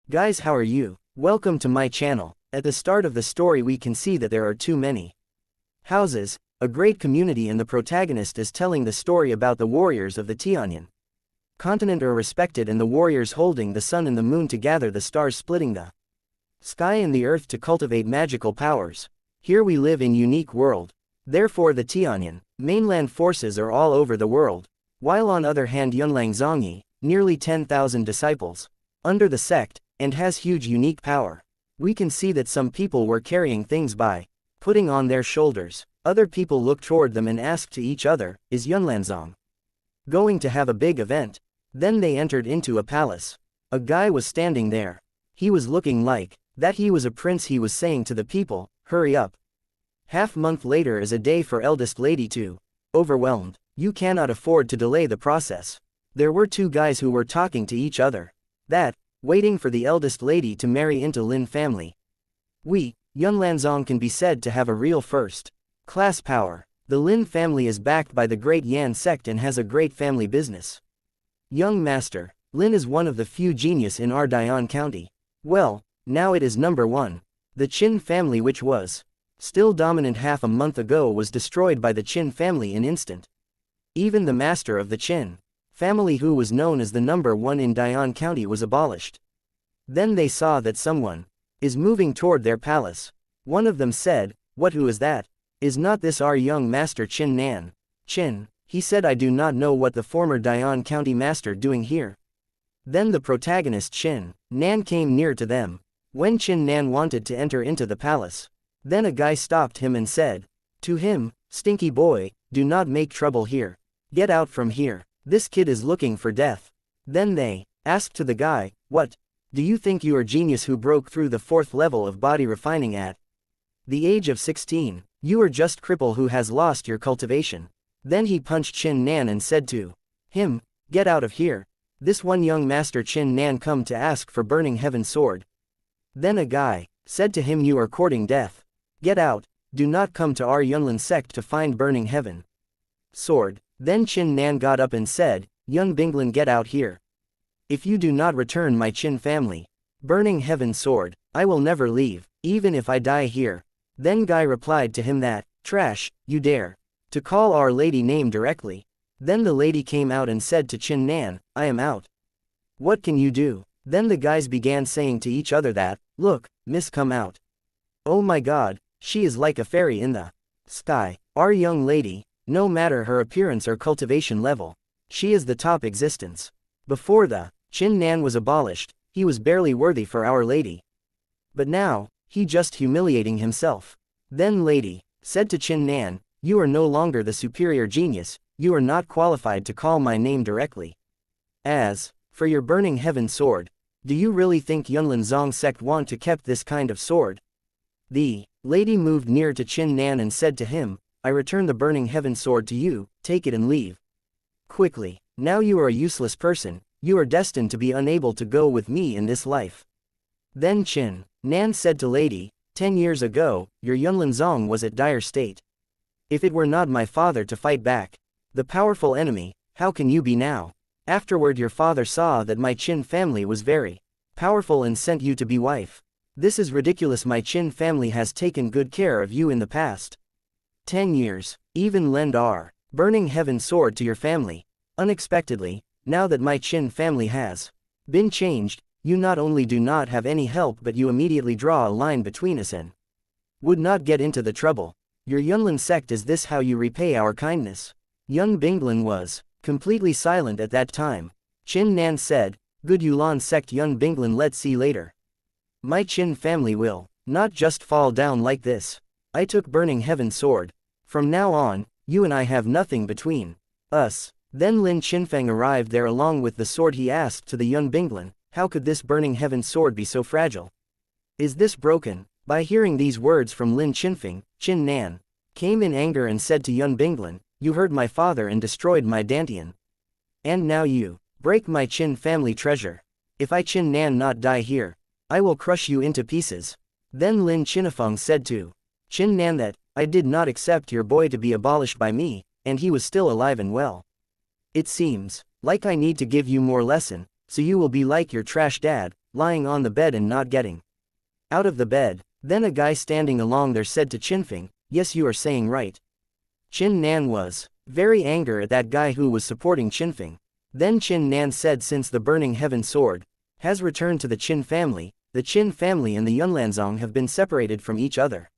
Guys, how are you? Welcome to my channel. At the start of the story we can see that there are too many houses, a great community, and the protagonist is telling the story about the warriors of the Tianyan continent are respected, and the warriors holding the sun and the moon to gather the stars, splitting the sky and the earth to cultivate magical powers. Here we live in unique world. Therefore the Tianyan mainland forces are all over the world, while on other hand Yunlang Zongyi, nearly 10,000 disciples, under the sect, and has huge unique power. We can see that some people were carrying things by putting on their shoulders. Other people looked toward them and asked to each other, is Yunlanzong going to have a big event? Then they entered into a palace. A guy was standing there. He was looking like that he was a prince. He was saying to the people, hurry up. Half month later is a day for eldest lady too. Overwhelmed. You cannot afford to delay the process. There were two guys who were talking to each other. Waiting for the eldest lady to marry into Lin family. Yunlanzong can be said to have a real first class power. The Lin family is backed by the great Yan sect and has a great family business. Young master, Lin is one of the few genius in our Dian County. Well, now it is number one. The Qin family, which was still dominant half a month ago, was destroyed by the Qin family in instant. Even the master of the Qin family, who was known as the number one in Dian County, was abolished. Then they saw that someone is moving toward their palace. One of them said, who is that? Is not this our young master Qin Nan? Qin, he said, I do not know what the former Dian County master doing here. Then the protagonist Qin Nan came near to them. When Qin Nan wanted to enter into the palace, then a guy stopped him and said to him, stinky boy, do not make trouble here. Get out from here. This kid is looking for death. Then they asked to the guy, what? Do you think you are genius who broke through the 4th level of body refining at the age of 16? You are just cripple who has lost your cultivation. Then he punched Qin Nan and said to him, get out of here. This one young master Qin Nan come to ask for burning heaven sword. Then a guy said to him, you are courting death. Get out, do not come to our Yunlin sect to find burning heaven sword. Then Qin Nan got up and said, young Binglin, get out here. If you do not return my Qin family burning heaven sword, I will never leave, even if I die here. Then guy replied to him that, trash, you dare to call our lady name directly. Then the lady came out and said to Qin Nan, I am out. What can you do? Then the guys began saying to each other that, look, miss come out. Oh my god, she is like a fairy in the sky. Our young lady, no matter her appearance or cultivation level, she is the top existence. Before the Qin Nan was abolished, he was barely worthy for Our Lady. But now, he just humiliating himself. Then lady said to Qin Nan, you are no longer the superior genius, you are not qualified to call my name directly. As for your burning heaven sword, do you really think Yunlin Zong sect want to keep this kind of sword? The lady moved near to Qin Nan and said to him, I return the burning heaven sword to you, take it and leave quickly. Now you are a useless person, you are destined to be unable to go with me in this life. Then Qin Nan said to lady, 10 years ago, your Yunlin Zong was at dire state. If it were not my father to fight back the powerful enemy, how can you be now? Afterward your father saw that my Qin family was very powerful and sent you to be wife. This is ridiculous. My Qin family has taken good care of you in the past 10 years, even lend our burning heaven sword to your family. Unexpectedly, now that my Qin family has been changed, you not only do not have any help, but you immediately draw a line between us and would not get into the trouble. Your Yunlin sect, is this how you repay our kindness? Young Binglin was completely silent at that time. Qin Nan said, good Yulan sect young Binglin, let's see later. My Qin family will not just fall down like this. I took burning heaven sword. From now on, you and I have nothing between us. Then Lin Qinfeng arrived there along with the sword. He asked to the young Binglin, how could this burning heaven sword be so fragile? Is this broken? By hearing these words from Lin Qinfeng, Qin Nan came in anger and said to young Binglin, you hurt my father and destroyed my Dantian. And now you break my Qin family treasure. If I Qin Nan not die here, I will crush you into pieces. Then Lin Qinfeng said to Qin Nan that, I did not accept your boy to be abolished by me, and he was still alive and well. It seems like I need to give you more lesson, so you will be like your trash dad, lying on the bed and not getting out of the bed. Then a guy standing along there said to Chinfeng, "Yes, you are saying right." Chin Nan was very angry at that guy who was supporting Chinfeng. Then Chin Nan said, since the burning heaven sword has returned to the Chin family and the Yunlanzong have been separated from each other.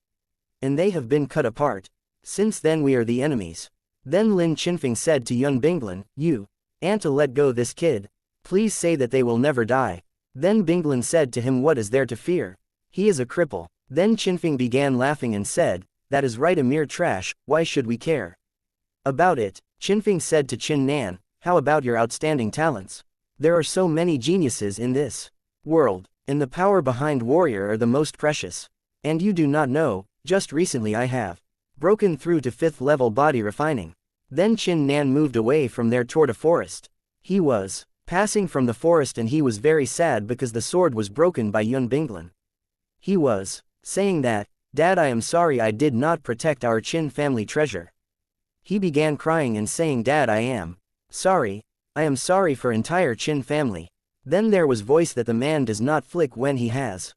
And they have been cut apart. Since then we are the enemies. Then Lin Chinfeng said to Yun Binglin, "You aunt to let go this kid. Please say that they will never die." Then Binglin said to him, "What is there to fear? He is a cripple." Then Chinfeng began laughing and said, "That is right, a mere trash, why should we care about it?" Chinfeng said to Chin Nan, "How about your outstanding talents? There are so many geniuses in this world, and the power behind warrior are the most precious. And you do not know, just recently I have broken through to 5th level body refining." Then Chin Nan moved away from there toward a forest. He was passing from the forest and he was very sad because the sword was broken by Yun Binglin. He was saying that, "Dad, I am sorry I did not protect our Chin family treasure." He began crying and saying, "Dad, I am sorry for entire Chin family." Then there was voice that the man does not flick when he has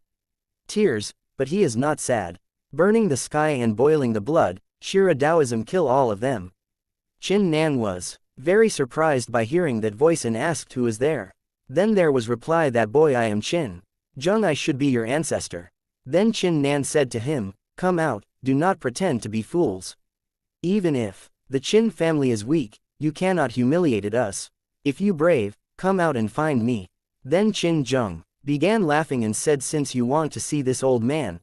tears, but he is not sad. Burning the sky and boiling the blood, Shira Taoism kill all of them. Chin Nan was very surprised by hearing that voice and asked who is there. Then there was reply, "That boy, I am Chin Jung, I should be your ancestor." Then Chin Nan said to him, "Come out, do not pretend to be fools. Even if the Chin family is weak, you cannot humiliate us. If you brave, come out and find me." Then Chin Jung began laughing and said, "Since you want to see this old man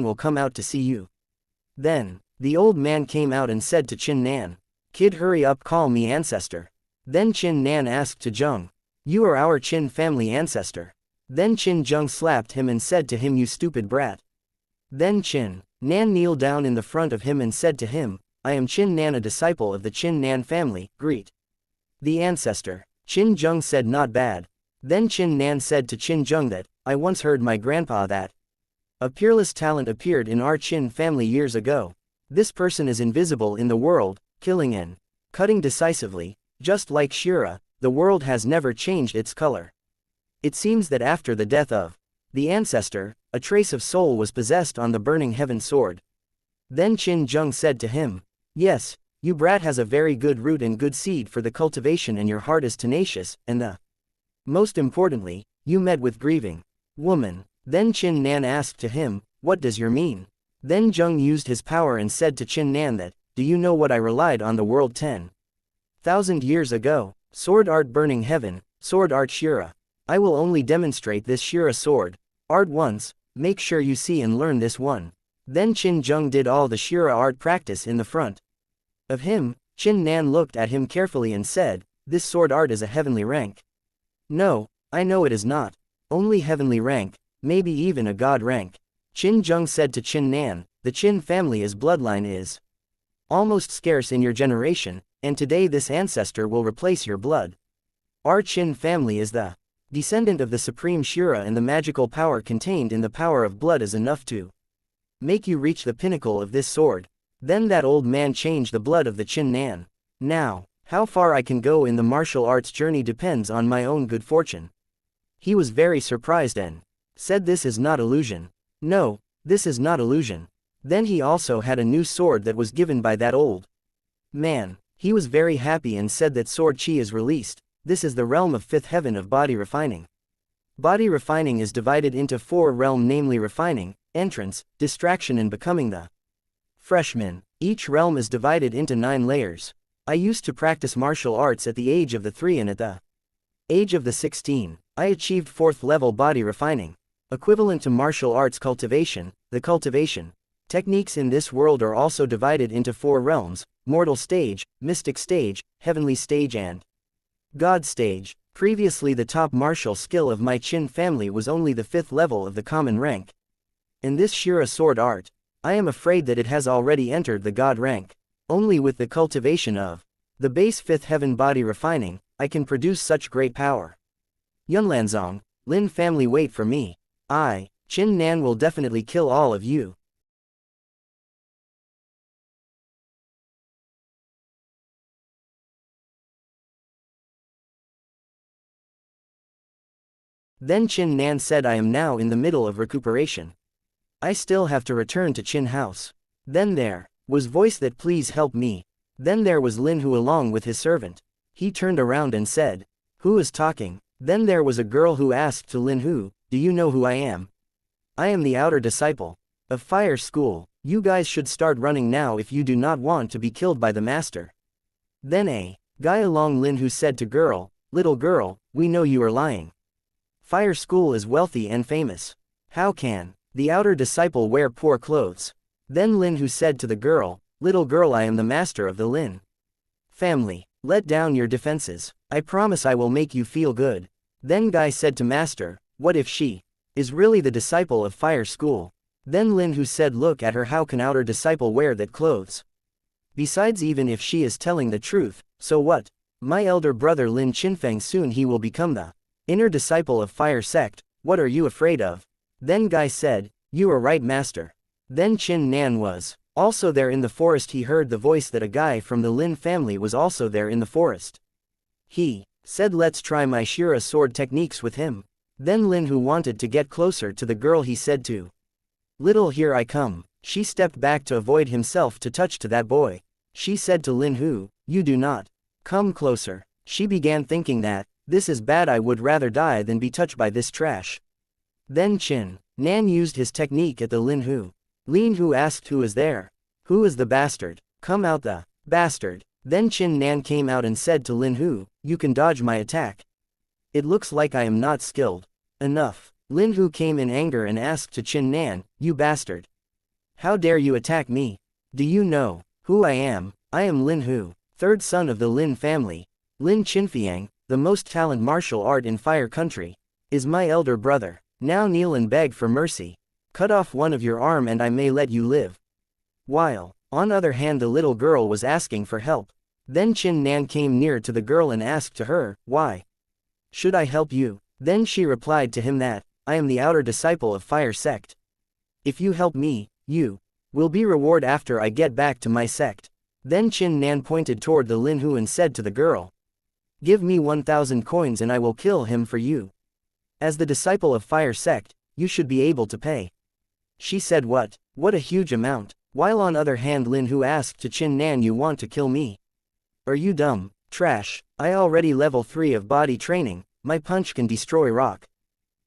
will come out to see you." Then the old man came out and said to Chin Nan, "Kid, hurry up, call me ancestor." Then Chin Nan asked to Jung, "You are our Chin family ancestor." Then Chin Jung slapped him and said to him, "You stupid brat." Then Chin Nan kneeled down in the front of him and said to him, "I am Chin Nan, a disciple of the Chin Nan family, greet the ancestor." Chin Jung said, "Not bad." Then Chin Nan said to Chin Jung that, "I once heard my grandpa that a peerless talent appeared in our Chin family years ago. This person is invisible in the world, killing and cutting decisively, just like Shira. The world has never changed its color. It seems that after the death of the ancestor, a trace of soul was possessed on the burning heaven sword." Then Chin Jung said to him, "Yes, you brat has a very good root and good seed for the cultivation, and your heart is tenacious, and most importantly, you met with grieving woman." Then Chin Nan asked to him, "What does your mean?" Then Jung used his power and said to Chin Nan that, "Do you know what I relied on the world 10,000 years ago? Sword art burning heaven, sword art Shira. I will only demonstrate this Shira sword art once, make sure you see and learn this one." Then Chin Jung did all the Shira art practice in the front of him. Chin Nan looked at him carefully and said, "This sword art is a heavenly rank." "No, I know it is not. Only heavenly rank, maybe even a god rank." Chin Jung said to Chin Nan, "The Chin family's bloodline is almost scarce in your generation, and today this ancestor will replace your blood. Our Chin family is the descendant of the supreme Shira, and the magical power contained in the power of blood is enough to make you reach the pinnacle of this sword." Then that old man changed the blood of the Chin Nan. "Now, how far I can go in the martial arts journey depends on my own good fortune." He was very surprised and said, "This is not illusion. No, this is not illusion." Then he also had a new sword that was given by that old man. He was very happy and said that sword chi is released. This is the realm of 5th heaven of body refining. Body refining is divided into 4 realms, namely refining, entrance, distraction, and becoming the freshman. Each realm is divided into 9 layers. I used to practice martial arts at the age of the 3, and at the age of the 16, I achieved 4th level body refining. Equivalent to martial arts cultivation, the cultivation techniques in this world are also divided into 4 realms: mortal stage, mystic stage, heavenly stage, and God stage. Previously the top martial skill of my Chin family was only the 5th level of the common rank. In this Shira sword art, I am afraid that it has already entered the God rank. Only with the cultivation of the base 5th heaven body refining, I can produce such great power. Yunlanzong, Lin family, wait for me. I, Chin Nan, will definitely kill all of you. Then Chin Nan said, I am now in the middle of recuperation. I still have to return to Chin house. Then there was voice that please help me. Then there was Lin Hu along with his servant. He turned around and said, who is talking? Then there was a girl who asked to Lin Hu, do you know who I am? I am the outer disciple of Fire School. You guys should start running now if you do not want to be killed by the master. Then a guy along Lin Hu said to girl, little girl, we know you are lying. Fire School is wealthy and famous. How can the outer disciple wear poor clothes? Then Lin Hu said to the girl, little girl, I am the master of the Lin family. Let down your defenses. I promise I will make you feel good. Then guy said to master, what if she is really the disciple of Fire School? Then Lin Hu said, look at her, how can outer disciple wear that clothes? Besides, even if she is telling the truth, so what? My elder brother Lin Chinfeng, soon he will become the inner disciple of Fire Sect. What are you afraid of? Then guy said, you are right, master. Then Chin Nan was also there in the forest. He heard the voice that a guy from the Lin family was also there in the forest. He said, let's try my Shira sword techniques with him. Then Lin Hu wanted to get closer to the girl. He said to little, here I come. She stepped back to avoid himself to touch to that boy. She said to Lin Hu, you do not come closer. She began thinking that, this is bad, I would rather die than be touched by this trash. Then Chin Nan used his technique at the Lin Hu. Lin Hu asked, who is there? Who is the bastard? Come out, the bastard. Then Chin Nan came out and said to Lin Hu, you can dodge my attack. It looks like I am not skilled enough. Lin Hu came in anger and asked to Chin Nan, you bastard. How dare you attack me? Do you know who I am? I am Lin Hu, third son of the Lin family. Lin Chinfiang, the most talented martial art in Fire Country, is my elder brother. Now kneel and beg for mercy. Cut off one of your arm and I may let you live. While, on other hand, the little girl was asking for help. Then Chin Nan came near to the girl and asked to her, why should I help you? Then she replied to him that, I am the outer disciple of Fire Sect. If you help me, you will be rewarded after I get back to my sect. Then Chin Nan pointed toward the Lin Hu and said to the girl, give me 1,000 coins and I will kill him for you. As the disciple of Fire Sect, you should be able to pay. She said, what? What a huge amount. While on other hand Lin Hu asked to Chin Nan, you want to kill me? Are you dumb? Trash. I already level 3 of body training, my punch can destroy rock.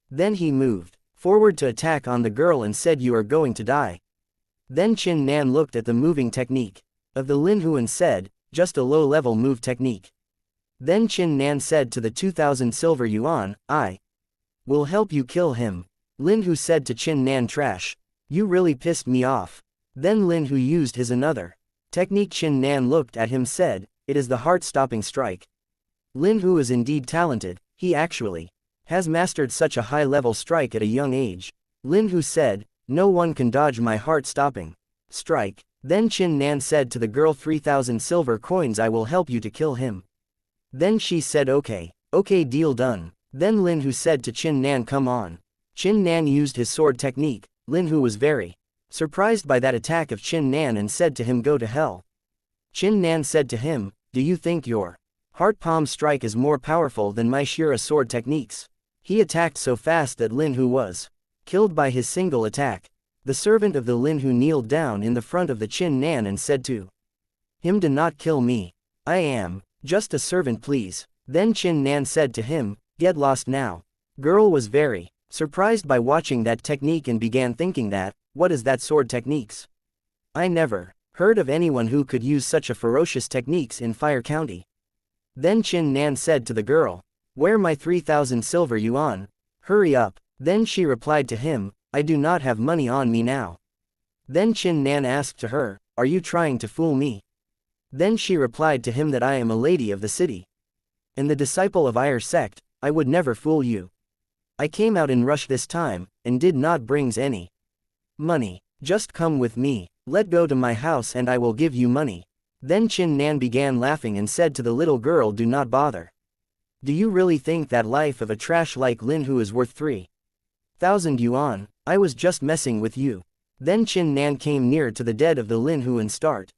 Then he moved forward to attack on the girl and said, you are going to die. Then Chin Nan looked at the moving technique of the Lin Hu and said, just a low-level move technique. Then Chin Nan said to the 2,000 silver yuan, I will help you kill him. Lin Hu said to Chin Nan, trash. You really pissed me off. Then Lin Hu used his another technique. Chin Nan looked at him, said, it is the heart-stopping strike. Lin Hu is indeed talented, he actually has mastered such a high-level strike at a young age. Lin Hu said, no one can dodge my heart-stopping strike. Then Chin Nan said to the girl, 3,000 silver coins, I will help you to kill him. Then she said, okay, deal done. Then Lin Hu said to Chin Nan, come on. Chin Nan used his sword technique. Lin Hu was very surprised by that attack of Chin Nan and said to him, go to hell. Chin Nan said to him, do you think your heart palm strike is more powerful than my Shira sword techniques? He attacked so fast that Lin Hu was killed by his single attack. The servant of the Lin Hu kneeled down in the front of the Chin Nan and said to him, do not kill me. I am just a servant, please. Then Chin Nan said to him, get lost now. Girl was very surprised by watching that technique and began thinking that, what is that sword techniques? I never heard of anyone who could use such a ferocious techniques in Fire County. Then Chin Nan said to the girl, where my 3,000 silver yuan? Hurry up. Then she replied to him, I do not have money on me now. Then Chin Nan asked to her, are you trying to fool me? Then she replied to him that I am a lady of the city and the disciple of Fire Sect, I would never fool you. I came out in rush this time, and did not brings any money. Just come with me, let go to my house and I will give you money. Then Chin Nan began laughing and said to the little girl, do not bother. Do you really think that life of a trash like Lin Hu is worth 3,000 yuan? I was just messing with you. Then Chin Nan came near to the dead of the Lin Hu and start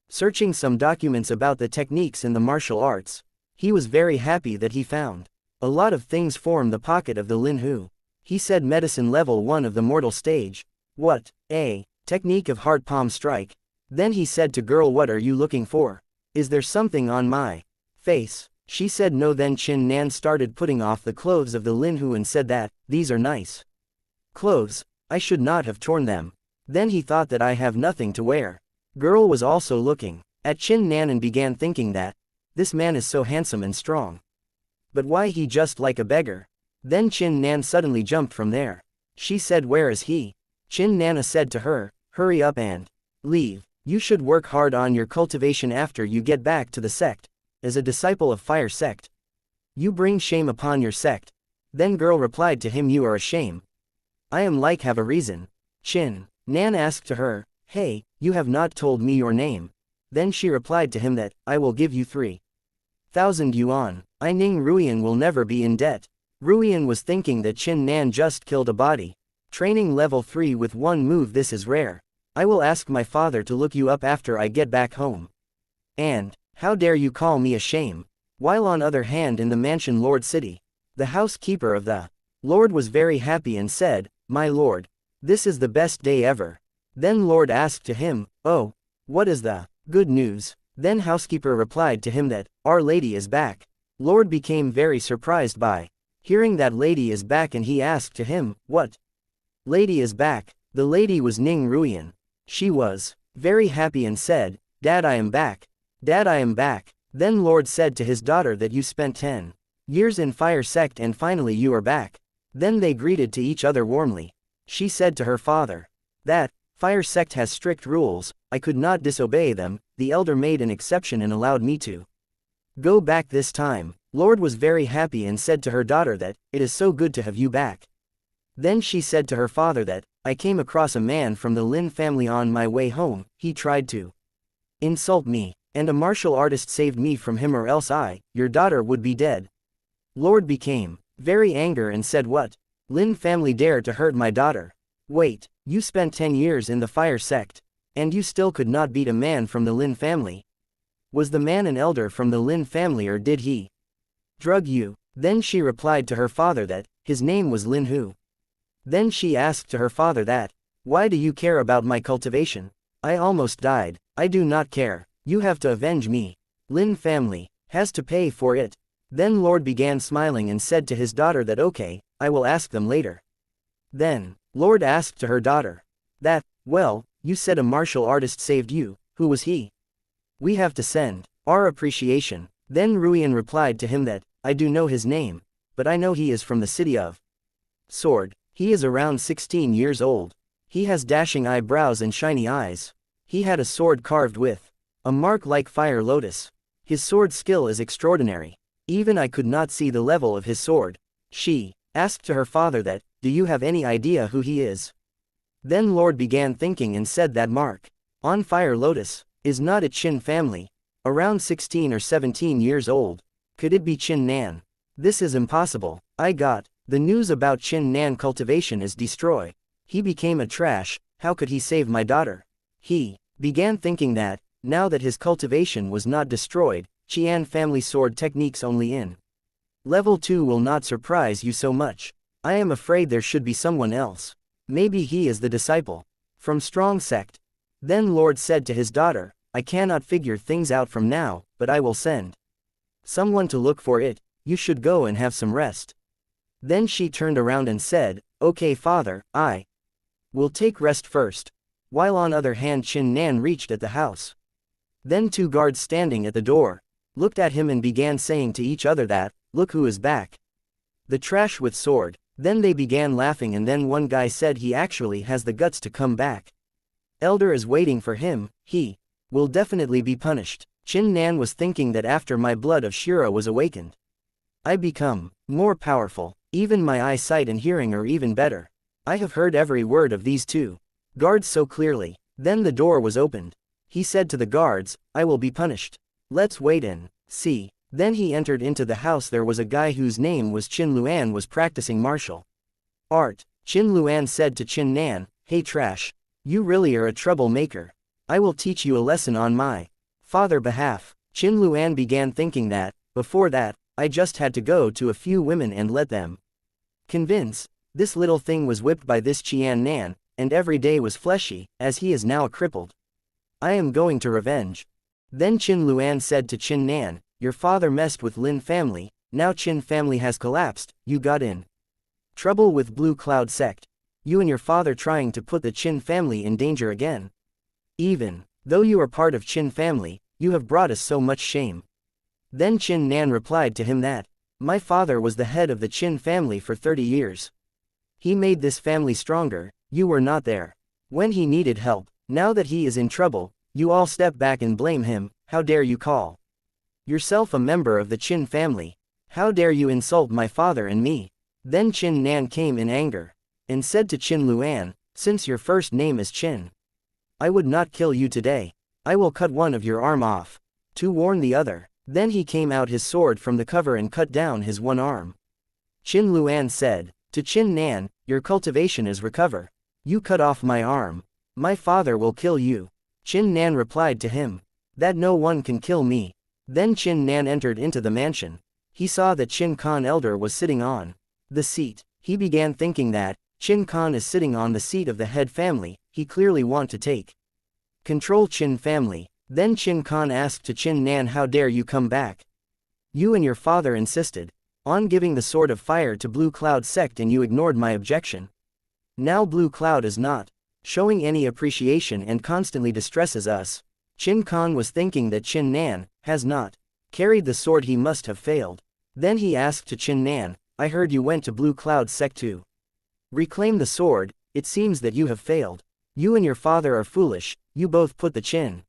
searching some documents about the techniques in the martial arts. He was very happy that he found A lot of things form the pocket of the Lin Hu. He said medicine level 1 of the mortal stage. What? A technique of heart palm strike. Then he said to girl, what are you looking for? Is there something on my face? She said no. Then Chin Nan started putting off the clothes of the Lin Hu and said that, these are nice clothes, I should not have torn them. Then he thought that I have nothing to wear. Girl was also looking at Chin Nan and began thinking that, this man is so handsome and strong. But why he just like a beggar? Then Chin Nan suddenly jumped from there. She said, where is he? Chin Nana said to her, hurry up and leave. You should work hard on your cultivation after you get back to the sect. As a disciple of fire sect, you bring shame upon your sect. Then girl replied to him, you are a shame. I am like have a reason. Chin Nan asked to her, hey, you have not told me your name. Then she replied to him that, I will give you 3,000 yuan. I Ning Ruian will never be in debt. Ruian was thinking that Chin Nan just killed a body. Training level 3 with one move, this is rare. I will ask my father to look you up after I get back home. And, how dare you call me a shame? While on other hand in the mansion Lord City, the housekeeper of the Lord was very happy and said, my lord, this is the best day ever. Then Lord asked to him, oh, what is the good news? Then housekeeper replied to him that, our lady is back. Lord became very surprised by hearing that lady is back and he asked to him, what lady is back? The lady was Ning Ruian. She was very happy and said, Dad, I am back. Dad, I am back. Then Lord said to his daughter that you spent 10 years in fire sect and finally you are back. Then they greeted to each other warmly. She said to her father that, fire sect has strict rules, I could not disobey them. The elder made an exception and allowed me to go back this time. Lord was very happy and said to her daughter that, it is so good to have you back. Then she said to her father that, I came across a man from the Lin family on my way home. He tried to insult me, and a martial artist saved me from him, or else I, your daughter, would be dead. Lord became very angry and said, what? Lin family dared to hurt my daughter? Wait, you spent 10 years in the fire sect, and you still could not beat a man from the Lin family? Was the man an elder from the Lin family, or did he drug you? Then she replied to her father that, his name was Lin Hu. Then she asked to her father that, why do you care about my cultivation? I almost died. I do not care. You have to avenge me. Lin family has to pay for it. Then Lord began smiling and said to his daughter that okay, I will ask them later. Then Lord asked to her daughter that, well, you said a martial artist saved you. Who was he? We have to send our appreciation. Then Ruian replied to him that, I do know his name, but I know he is from the city of Sword. He is around 16 years old. He has dashing eyebrows and shiny eyes. He had a sword carved with a mark like fire lotus. His sword skill is extraordinary. Even I could not see the level of his sword. She asked to her father that, do you have any idea who he is? Then Lord began thinking and said that mark on fire lotus is not a Chin family. Around 16 or 17 years old. Could it be Chin Nan? This is impossible. I got the news about Chin Nan cultivation is destroyed. He became a trash. How could he save my daughter? He began thinking that, now that his cultivation was not destroyed, Qian family sword techniques only in level 2 will not surprise you so much. I am afraid there should be someone else. Maybe he is the disciple from strong sect. Then Lord said to his daughter, I cannot figure things out from now, but I will send someone to look for it. You should go and have some rest. Then she turned around and said, okay father, I will take rest first. While on other hand Chin Nan reached at the house. Then 2 guards standing at the door looked at him and began saying to each other that, look who is back. The trash with sword. Then they began laughing and then one guy said he actually has the guts to come back. Elder is waiting for him, he will definitely be punished. Chin Nan was thinking that after my blood of Shira was awakened, I become more powerful. Even my eyesight and hearing are even better. I have heard every word of these 2 guards so clearly. Then the door was opened. He said to the guards, I will be punished. Let's wait and see. Then he entered into the house. There was a guy whose name was Chin Luan was practicing martial art. Chin Luan said to Chin Nan, hey trash, you really are a troublemaker. I will teach you a lesson on my father behalf. Chin Luan began thinking that, before that, I just had to go to a few women and let them convince. This little thing was whipped by this Qian Nan, and every day was fleshy, as he is now crippled. I am going to revenge. Then Qin Luan said to Qin Nan, your father messed with Lin family, now Qin family has collapsed, you got in trouble with Blue Cloud sect. You and your father trying to put the Qin family in danger again. Even though you are part of Qin family, you have brought us so much shame. Then Qin Nan replied to him that, my father was the head of the Qin family for 30 years. He made this family stronger, you were not there when he needed help. Now that he is in trouble, you all step back and blame him. How dare you call yourself a member of the Qin family? How dare you insult my father and me? Then Qin Nan came in anger and said to Qin Luan, since your first name is Qin, I would not kill you today. I will cut one of your arm off to warn the other. Then he came out his sword from the cover and cut down his one arm. Qin Luan said to Qin Nan, your cultivation is recover. You cut off my arm. My father will kill you. Qin Nan replied to him, that no one can kill me. Then Qin Nan entered into the mansion. He saw that Qin Khan Elder was sitting on the seat. He began thinking that, Qin Khan is sitting on the seat of the head family, he clearly want to take control Qin family. Then Qin Khan asked to Qin Nan, how dare you come back? You and your father insisted on giving the sword of fire to Blue Cloud sect and you ignored my objection. Now Blue Cloud is not showing any appreciation and constantly distresses us. Qin Khan was thinking that Qin Nan has not carried the sword, he must have failed. Then he asked to Qin Nan, I heard you went to Blue Cloud sect to reclaim the sword, it seems that you have failed. You and your father are foolish, you both put the Qin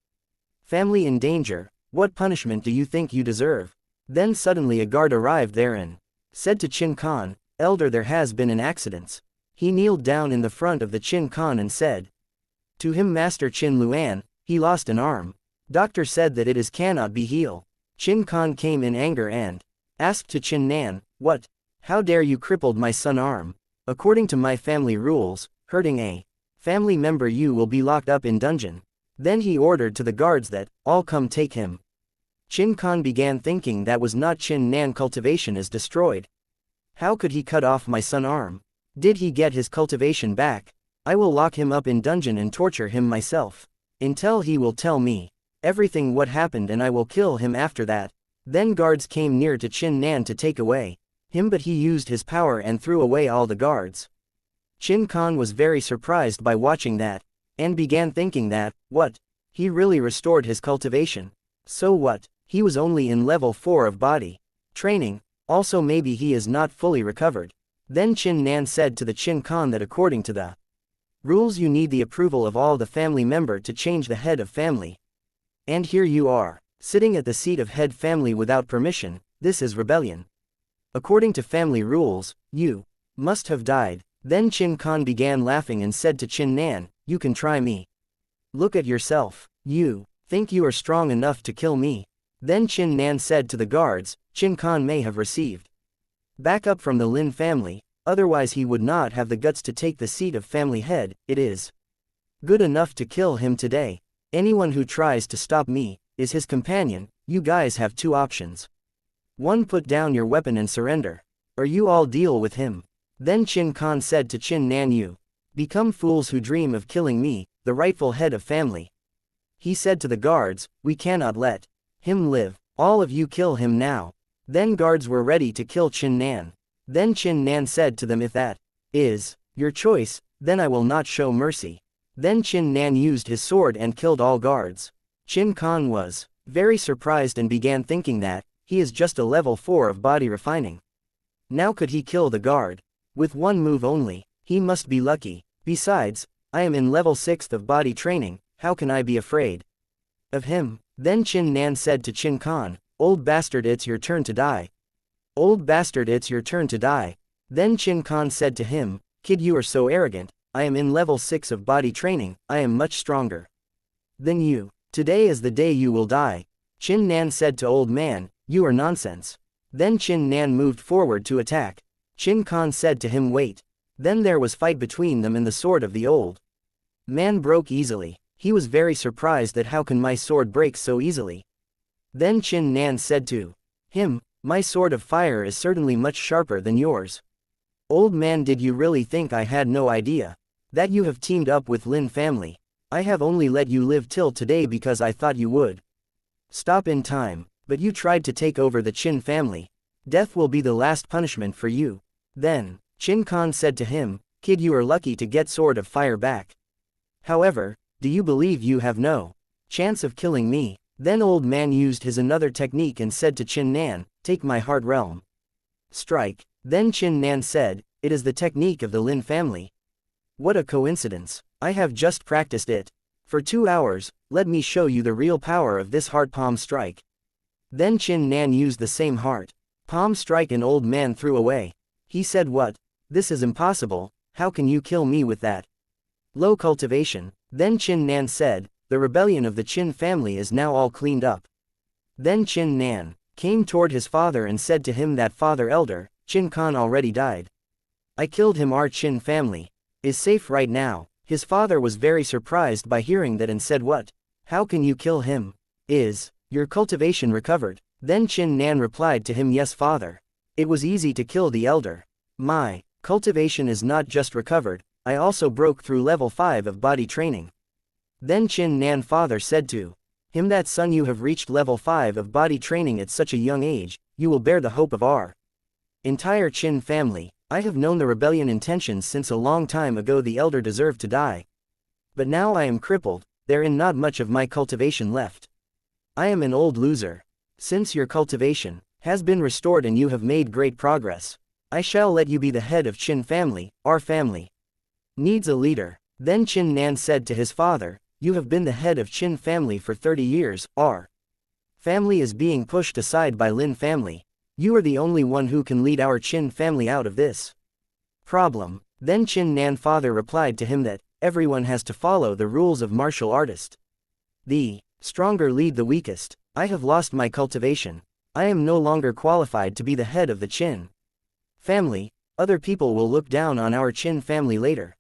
family in danger. What punishment do you think you deserve? Then suddenly a guard arrived there and said to Qin Khan, Elder, there has been an accident. He kneeled down in the front of the Qin Khan and said to him, Master Qin Luan, he lost an arm. Doctor said that it is cannot be healed. Qin Khan came in anger and asked to Qin Nan, what? How dare you crippled my son arm? According to my family rules, hurting a family member you will be locked up in dungeon. Then he ordered to the guards that, all come take him. Qin Khan began thinking that was not Qin Nan cultivation is destroyed. How could he cut off my son arm? Did he get his cultivation back? I will lock him up in dungeon and torture him myself, until he will tell me everything what happened and I will kill him after that. Then guards came near to Qin Nan to take away him, but he used his power and threw away all the guards. Qin Khan was very surprised by watching that, and began thinking that, what? He really restored his cultivation. So what? He was only in level 4 of body training, also maybe he is not fully recovered. Then Qin Nan said to the Qin Khan that according to the rules you need the approval of all the family member to change the head of family. And here you are, sitting at the seat of head family without permission, this is rebellion. According to family rules, you must have died. Then Qin Khan began laughing and said to Qin Nan, you can try me. Look at yourself. You think you are strong enough to kill me. Then Qin Nan said to the guards, Qin Khan may have received backup from the Lin family, otherwise he would not have the guts to take the seat of family head. It is good enough to kill him today. Anyone who tries to stop me is his companion. You guys have two options. One, put down your weapon and surrender, or you all deal with him. Then Qin Khan said to Qin Nan, you become fools who dream of killing me, the rightful head of family. He said to the guards, we cannot let him live. All of you kill him now. Then guards were ready to kill Qin Nan. Then Qin Nan said to them, if that is your choice, then I will not show mercy. Then Qin Nan used his sword and killed all guards. Qin Khan was very surprised and began thinking that he is just a level 4 of body refining. Now could he kill the guard with one move only? He must be lucky. Besides, I am in level 6 of body training, how can I be afraid of him? Then Qin Nan said to Qin Khan, old bastard, it's your turn to die. Old bastard, it's your turn to die. Then Qin Khan said to him, kid, you are so arrogant. I am in level 6 of body training, I am much stronger than you. Today is the day you will die. Qin Nan said to old man, you are nonsense. Then Qin Nan moved forward to attack. Qin Khan said to him, wait. Then there was fight between them and the sword of the old man broke easily. He was very surprised that how can my sword break so easily. Then Qin Nan said to him, My sword of fire is certainly much sharper than yours. Old man, did you really think I had no idea that you have teamed up with Lin family? I have only let you live till today because I thought you would stop in time, but you tried to take over the Qin family. Death will be the last punishment for you. Then, Qin Khan said to him, kid, you are lucky to get sword of fire back. However, do you believe you have no chance of killing me? Then old man used his another technique and said to Qin Nan, take my heart realm. Strike. Then Qin Nan said, it is the technique of the Lin family. What a coincidence. I have just practiced it for 2 hours. Let me show you the real power of this heart palm strike. Then Qin Nan used the same heart palm strike and old man threw away. He said, what? This is impossible. How can you kill me with that low cultivation? Then Qin Nan said, the rebellion of the Qin family is now all cleaned up. Then Qin Nan came toward his father and said to him that father elder, Qin Khan already died. I killed him. Our Qin family is safe right now. His father was very surprised by hearing that and said, what? How can you kill him? Is your cultivation recovered? Then Qin Nan replied to him, yes father. It was easy to kill the elder. My cultivation is not just recovered, I also broke through level 5 of body training. Then Qin Nan father said to him that son, you have reached level 5 of body training at such a young age, you will bear the hope of our entire Qin family. I have known the rebellion intentions since a long time ago. The elder deserved to die. But now I am crippled, there is not much of my cultivation left. I am an old loser. Since your cultivation has been restored and you have made great progress, I shall let you be the head of Qin family. Our family needs a leader. Then Qin Nan said to his father, you have been the head of Qin family for 30 years, our family is being pushed aside by Lin family. You are the only one who can lead our Qin family out of this problem. Then Qin Nan father replied to him that everyone has to follow the rules of martial artist. The stronger lead the weakest. I have lost my cultivation. I am no longer qualified to be the head of the Qin family. Other people will look down on our Qin family later.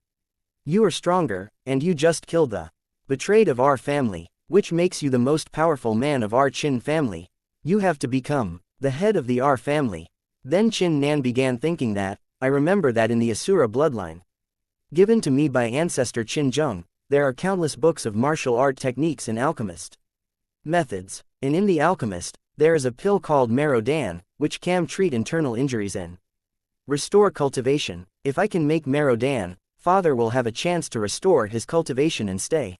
You are stronger, and you just killed the betrayed of our family, which makes you the most powerful man of our Qin family. You have to become the head of the our family. Then Qin Nan began thinking that, I remember that in the Asura bloodline given to me by ancestor Qin Zheng, there are countless books of martial art techniques and alchemist methods, and in the alchemist, there is a pill called marrow dan, which can treat internal injuries and restore cultivation. If I can make marrow dan, father will have a chance to restore his cultivation and stay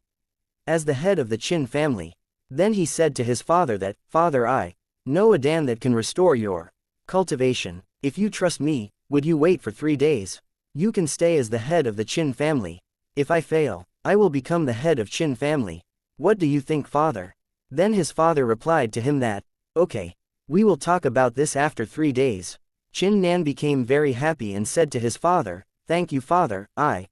as the head of the Qin family. Then he said to his father that, father, I know a dan that can restore your cultivation. If you trust me, would you wait for 3 days? You can stay as the head of the Qin family. If I fail, I will become the head of Qin family. What do you think, father? Then his father replied to him that, okay, we will talk about this after 3 days. Qin Nan became very happy and said to his father, thank you father, I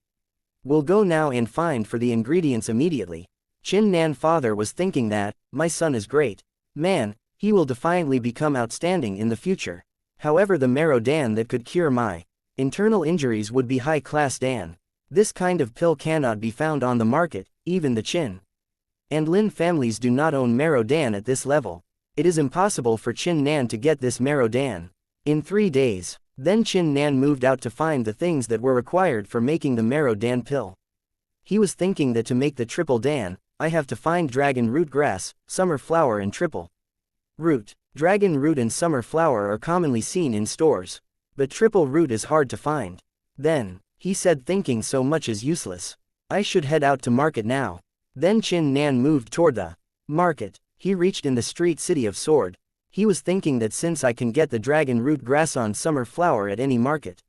will go now and find for the ingredients immediately. Qin Nan father was thinking that, my son is great man, he will defiantly become outstanding in the future. However, the marrow dan that could cure my internal injuries would be high-class dan. This kind of pill cannot be found on the market. Even the Qin and Lin families do not own marrow dan at this level. It is impossible for Qin Nan to get this marrow dan in 3 days. Then Qin Nan moved out to find the things that were required for making the marrow dan pill. He was thinking that to make the triple dan, I have to find dragon root grass, summer flower and triple root. Dragon root and summer flower are commonly seen in stores, but triple root is hard to find. Then, he said, thinking so much is useless. I should head out to market now. Then Qin Nan moved toward the market. He reached in the street city of Sword. He was thinking that since I can get the dragon root grass on summer flower at any market,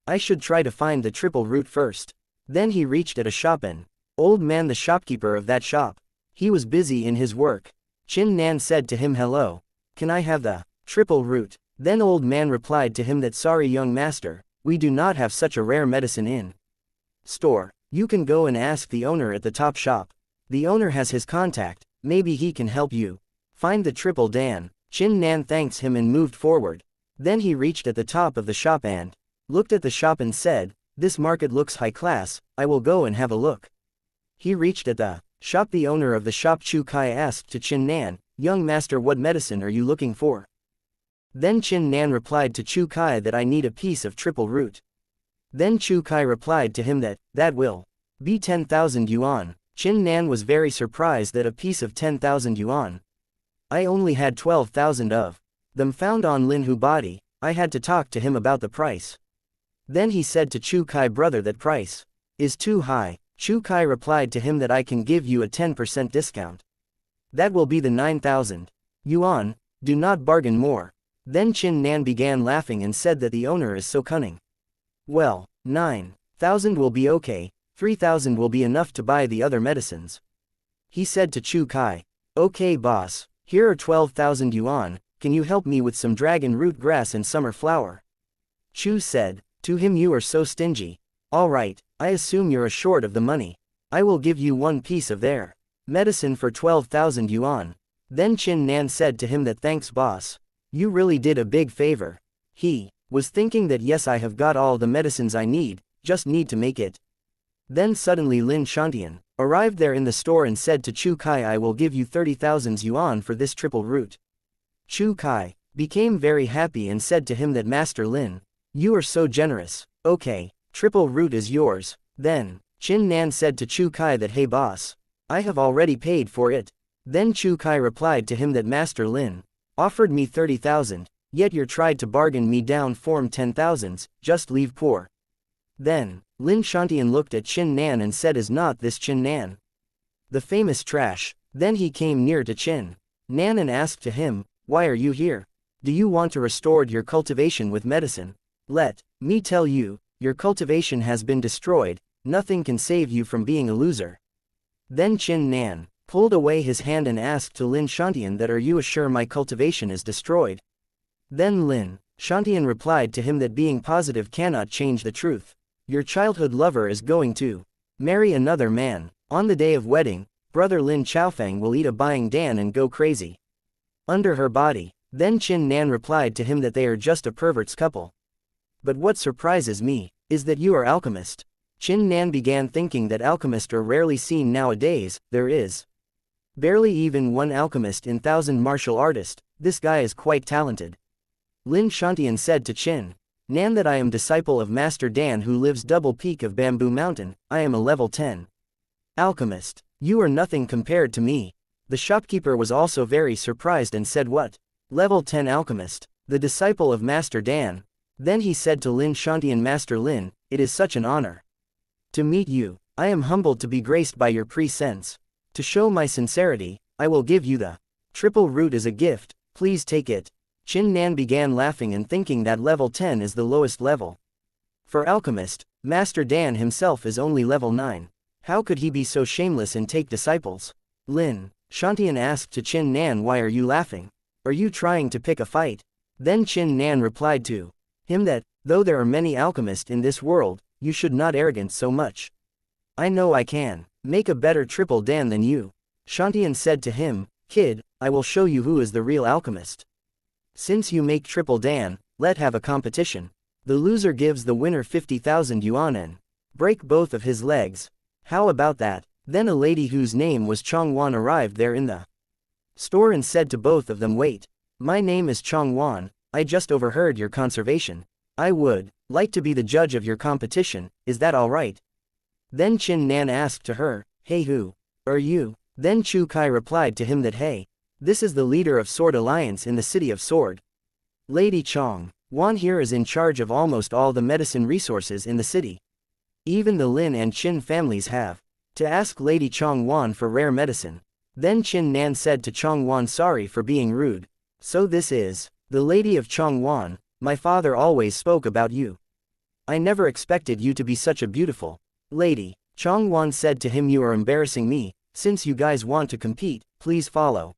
I should try to find the triple root first. Then he reached at a shop and old man, the shopkeeper of that shop. He was busy in his work. Qin Nan said to him, hello, can I have the triple root? Then old man replied to him that, sorry young master, we do not have such a rare medicine in store. You can go and ask the owner at the top shop. The owner has his contact, maybe he can help you find the triple dan. Qin Nan thanks him and moved forward. Then he reached at the top of the shop and looked at the shop and said, this market looks high class, I will go and have a look. He reached at the shop. The owner of the shop Chu Kai asked to Qin Nan, young master, what medicine are you looking for? Then Chin Nan replied to Chu Kai that I need a piece of triple root. Then Chu Kai replied to him that will be 10,000 yuan. Chin Nan was very surprised that a piece of 10,000 yuan. I only had 12,000 of them found on Lin Hu body. I had to talk to him about the price. Then he said to Chu Kai, brother, that price is too high. Chu Kai replied to him that I can give you a 10% discount. That will be the 9,000 yuan, do not bargain more. Then Chin Nan began laughing and said that the owner is so cunning. Well, 9,000 will be okay, 3,000 will be enough to buy the other medicines. He said to Chu Kai, okay boss, here are 12,000 yuan, can you help me with some dragon root grass and summer flower? Chu said to him, you are so stingy. Alright, I assume you're short of the money. I will give you one piece of their medicine for 12,000 yuan. Then Chin Nan said to him that thanks boss. You really did a big favor. He was thinking that yes, I have got all the medicines I need, just need to make it. Then suddenly Lin Shantian arrived there in the store and said to Chu Kai, I will give you 30,000 yuan for this triple root. Chu Kai became very happy and said to him that Master Lin, you are so generous. Okay, triple root is yours. Then Chin Nan said to Chu Kai that hey boss, I have already paid for it. Then Chu Kai replied to him that Master Lin offered me 30,000, yet you tried to bargain me down from 10,000, just leave poor. Then Lin Shantian looked at Chin Nan and said, is not this Chin Nan the famous trash? Then he came near to Chin Nan and asked to him, why are you here? Do you want to restore your cultivation with medicine? Let me tell you, your cultivation has been destroyed, nothing can save you from being a loser. Then Chin Nan pulled away his hand and asked to Lin Shantian that are you sure my cultivation is destroyed? Then Lin Shantian replied to him that being positive cannot change the truth. Your childhood lover is going to marry another man. On the day of wedding, brother Lin Chaofeng will eat a buying Dan and go crazy under her body. Then Chin Nan replied to him that they are just a perverts couple. But what surprises me is that you are alchemist. Chin Nan began thinking that alchemists are rarely seen nowadays. There is barely even one alchemist in 1,000 martial artists. This guy is quite talented. Lin Shantian said to Chin Nan that I am disciple of Master Dan who lives double peak of Bamboo Mountain. I am a level 10 alchemist. You are nothing compared to me. The shopkeeper was also very surprised and said, what? Level 10 alchemist, the disciple of Master Dan. Then he said to Lin Shantian, Master Lin, it is such an honor to meet you. I am humbled to be graced by your presence. To show my sincerity, I will give you the triple root as a gift, please take it. Chin Nan began laughing and thinking that level 10 is the lowest level. For alchemist, Master Dan himself is only level 9. How could he be so shameless and take disciples? Lin Shantian asked to Chin Nan, why are you laughing? Are you trying to pick a fight? Then Chin Nan replied to him that, though there are many alchemists in this world, you should not arrogance so much. I know I can make a better triple Dan than you. Shantian said to him, kid, I will show you who is the real alchemist. Since you make triple Dan, let have a competition. The loser gives the winner 50,000 yuan and break both of his legs. How about that? Then a lady whose name was Chong Wan arrived there in the store and said to both of them, wait. My name is Chong Wan, I just overheard your conservation. I would like to be the judge of your competition, is that alright? Then Chin Nan asked to her, hey, who are you? Then Chu Kai replied to him that hey, this is the leader of Sword Alliance in the city of Sword. Lady Chong Wan here is in charge of almost all the medicine resources in the city. Even the Lin and Chin families have to ask Lady Chong Wan for rare medicine. Then Chin Nan said to Chong Wan, sorry for being rude. So this is the lady of Chong Wan, my father always spoke about you. I never expected you to be such a beautiful lady. Chong Wan said to him, you are embarrassing me, since you guys want to compete, please follow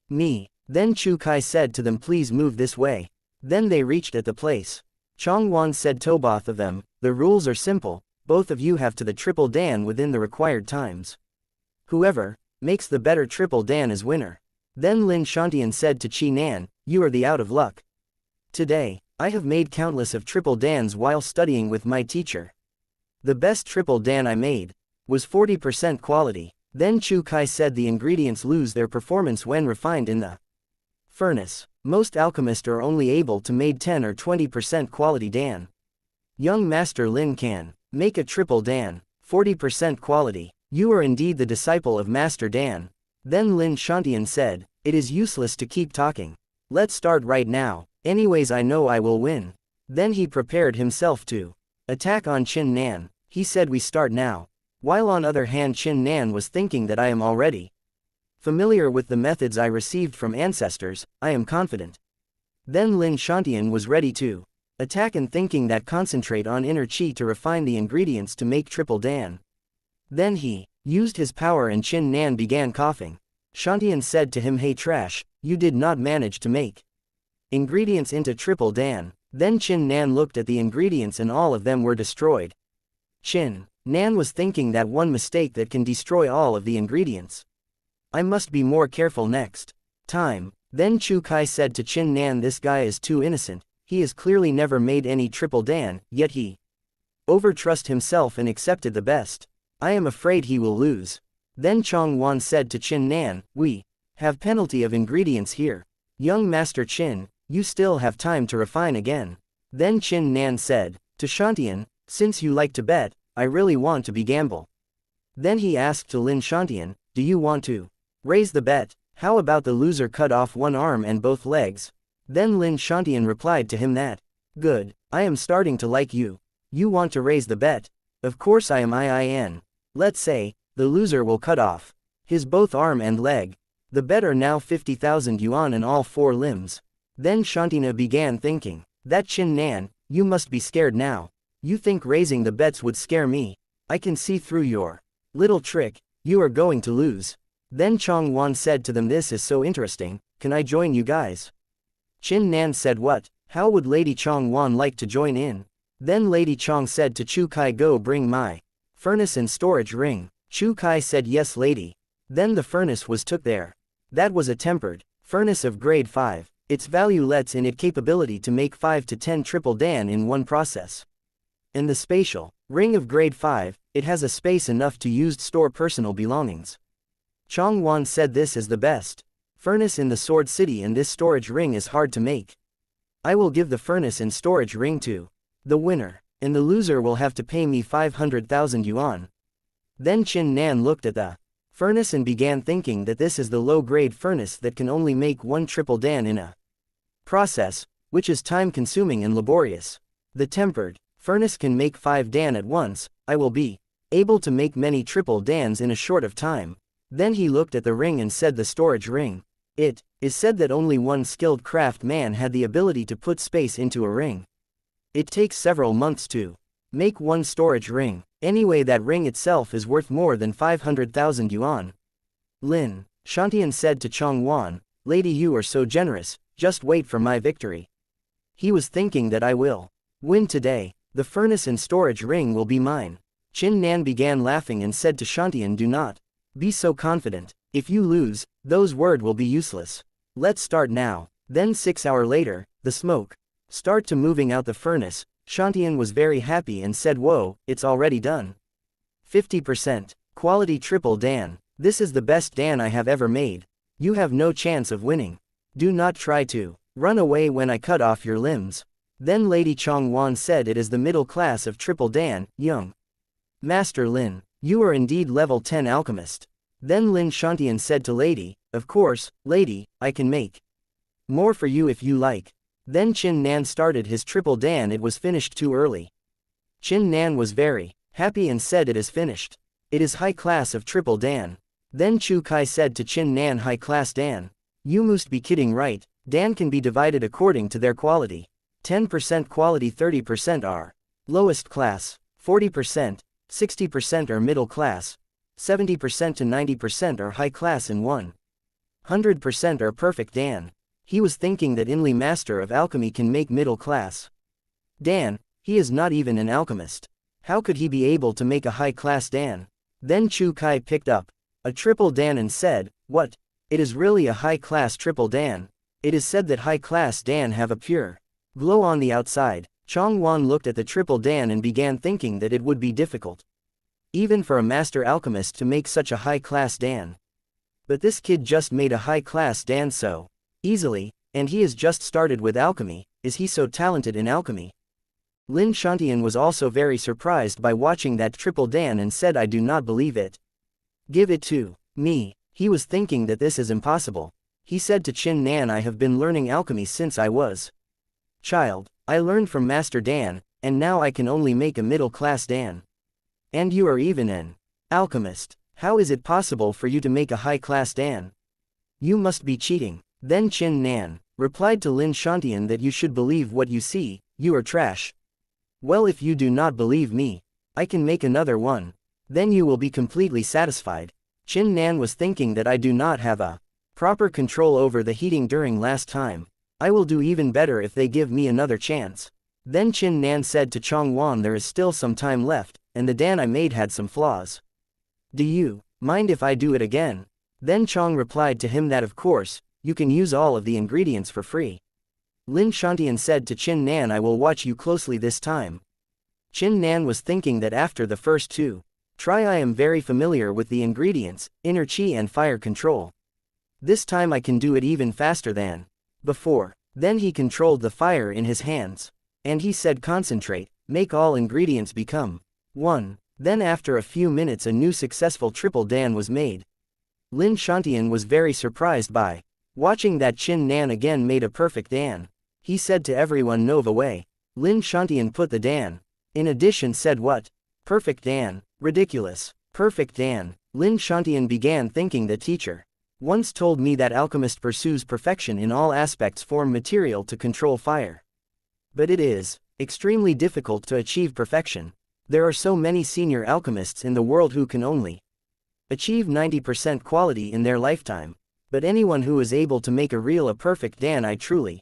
me. Then Chu Kai said to them, please move this way. Then they reached at the place. Chong Wan said to both of them, the rules are simple, both of you have to the triple Dan within the required times. Whoever makes the better triple Dan is winner. Then Lin Shantian said to Chi Nan, you are the out of luck. Today, I have made countless of triple Dans while studying with my teacher. The best triple Dan I made was 40% quality. Then Chu Kai said the ingredients lose their performance when refined in the furnace. Most alchemists are only able to make 10 or 20% quality Dan. Young Master Lin can make a triple Dan, 40% quality. You are indeed the disciple of Master Dan. Then Lin Shantian said, it is useless to keep talking. Let's start right now, anyways I know I will win. Then he prepared himself to attack on Qin Nan. He said we start now. While on other hand Qin Nan was thinking that I am already familiar with the methods I received from ancestors, I am confident. Then Lin Shantian was ready to attack and thinking that concentrate on inner chi to refine the ingredients to make triple Dan. Then he used his power and Qin Nan began coughing. Shantian said to him, hey trash, you did not manage to make ingredients into triple Dan. Then Qin Nan looked at the ingredients and all of them were destroyed. Qin Nan was thinking that one mistake that can destroy all of the ingredients. I must be more careful next time. Then Chu Kai said to Qin Nan, this guy is too innocent, he has clearly never made any triple Dan, yet he overtrust himself and accepted the best. I am afraid he will lose. Then Chong Wan said to Qin Nan, we have penalty of ingredients here. Young Master Qin, you still have time to refine again. Then Qin Nan said to Shantian, since you like to bet, I really want to be gamble. Then he asked to Lin Shantian, do you want to raise the bet? How about the loser cut off one arm and both legs? Then Lin Shantian replied to him that, good, I am starting to like you. You want to raise the bet? Of course I am in. Let's say, the loser will cut off his both arm and leg. The bet are now 50,000 yuan and all 4 limbs. Then Shantina began thinking, that Qin Nan, you must be scared now. You think raising the bets would scare me? I can see through your little trick, you are going to lose. Then Chong Wan said to them, this is so interesting, can I join you guys? Qin Nan said, what? How would Lady Chong Wan like to join in? Then Lady Chong said to Chu Kai, go bring my furnace and storage ring. Chu Kai said, yes lady. Then the furnace was took there. That was a tempered furnace of grade 5. Its value lets in it capability to make 5 to 10 triple Dan in one process. In the spatial ring of grade 5, it has a space enough to use store personal belongings. Chong Wan said, this is the best furnace in the Sword City and this storage ring is hard to make. I will give the furnace and storage ring to the winner, and the loser will have to pay me 500,000 yuan. Then Qin Nan looked at the furnace and began thinking that this is the low-grade furnace that can only make 1 triple Dan in a process, which is time-consuming and laborious. The tempered furnace can make 5 Dan at once, I will be able to make many triple Dans in a short of time. Then he looked at the ring and said, the storage ring. It is said that only one skilled craft man had the ability to put space into a ring. It takes several months to make one storage ring. Anyway, that ring itself is worth more than 500,000 yuan. Lin Shantian said to Chong Wan, lady, you are so generous, just wait for my victory. He was thinking that I will win today. The furnace and storage ring will be mine. Qin Nan began laughing and said to Shantian, do not be so confident. If you lose, those words will be useless. Let's start now. Then 6 hours later, the smoke start to moving out the furnace. Shantian was very happy and said, whoa, it's already done. 50%. Quality triple Dan. This is the best Dan I have ever made. You have no chance of winning. Do not try to run away when I cut off your limbs. Then Lady Chong Wan said, it is the middle class of triple Dan, young Master Lin. You are indeed level 10 alchemist. Then Lin Shantian said to Lady, of course, lady, I can make more for you if you like. Then Qin Nan started his triple Dan. It was finished too early. Qin Nan was very happy and said, it is finished. It is high class of triple Dan. Then Chu Kai said to Qin Nan, high class Dan. You must be kidding, right? Dan can be divided according to their quality. 10% quality, 30% are lowest class, 40%, 60% are middle class, 70% to 90% are high class and 100% are perfect Dan. He was thinking that only master of alchemy can make middle class Dan. He is not even an alchemist. How could he be able to make a high class Dan? Then Chu Kai picked up a triple Dan and said, what? It is really a high class triple Dan. It is said that high class Dan have a pure glow on the outside. Chong Wan looked at the triple Dan and began thinking that it would be difficult even for a master alchemist to make such a high class Dan. But this kid just made a high class Dan so easily. And he has just started with alchemy. Is he so talented in alchemy? Lin Shantian was also very surprised by watching that triple Dan and said, I do not believe it. Give it to me. He was thinking that this is impossible. He said to Qin Nan, I have been learning alchemy since I was child. I learned from Master Dan, and now I can only make a middle-class Dan. And you are even an alchemist. How is it possible for you to make a high-class Dan? You must be cheating. Then Qin Nan replied to Lin Shantian that you should believe what you see, you are trash. Well, if you do not believe me, I can make another one. Then you will be completely satisfied. Qin Nan was thinking that I do not have a proper control over the heating during last time. I will do even better if they give me another chance. Then Qin Nan said to Chong Wan, there is still some time left, and the Dan I made had some flaws. Do you mind if I do it again? Then Chong replied to him that of course, you can use all of the ingredients for free. Lin Shantian said to Qin Nan, I will watch you closely this time. Qin Nan was thinking that after the first two try I am very familiar with the ingredients, inner chi and fire control. This time I can do it even faster than before. Then he controlled the fire in his hands. And he said, concentrate, make all ingredients become one. Then after a few minutes a new successful triple Dan was made. Lin Shantian was very surprised by watching that Qin Nan again made a perfect Dan. He said to everyone, Nova way. Lin Shantian put the Dan. In addition said, what? Perfect Dan. Ridiculous. Perfect Dan. Lin Shantian began thinking the teacher once told me that alchemist pursues perfection in all aspects, form material to control fire. But it is extremely difficult to achieve perfection. There are so many senior alchemists in the world who can only achieve 90% quality in their lifetime. But anyone who is able to make a perfect Dan, I truly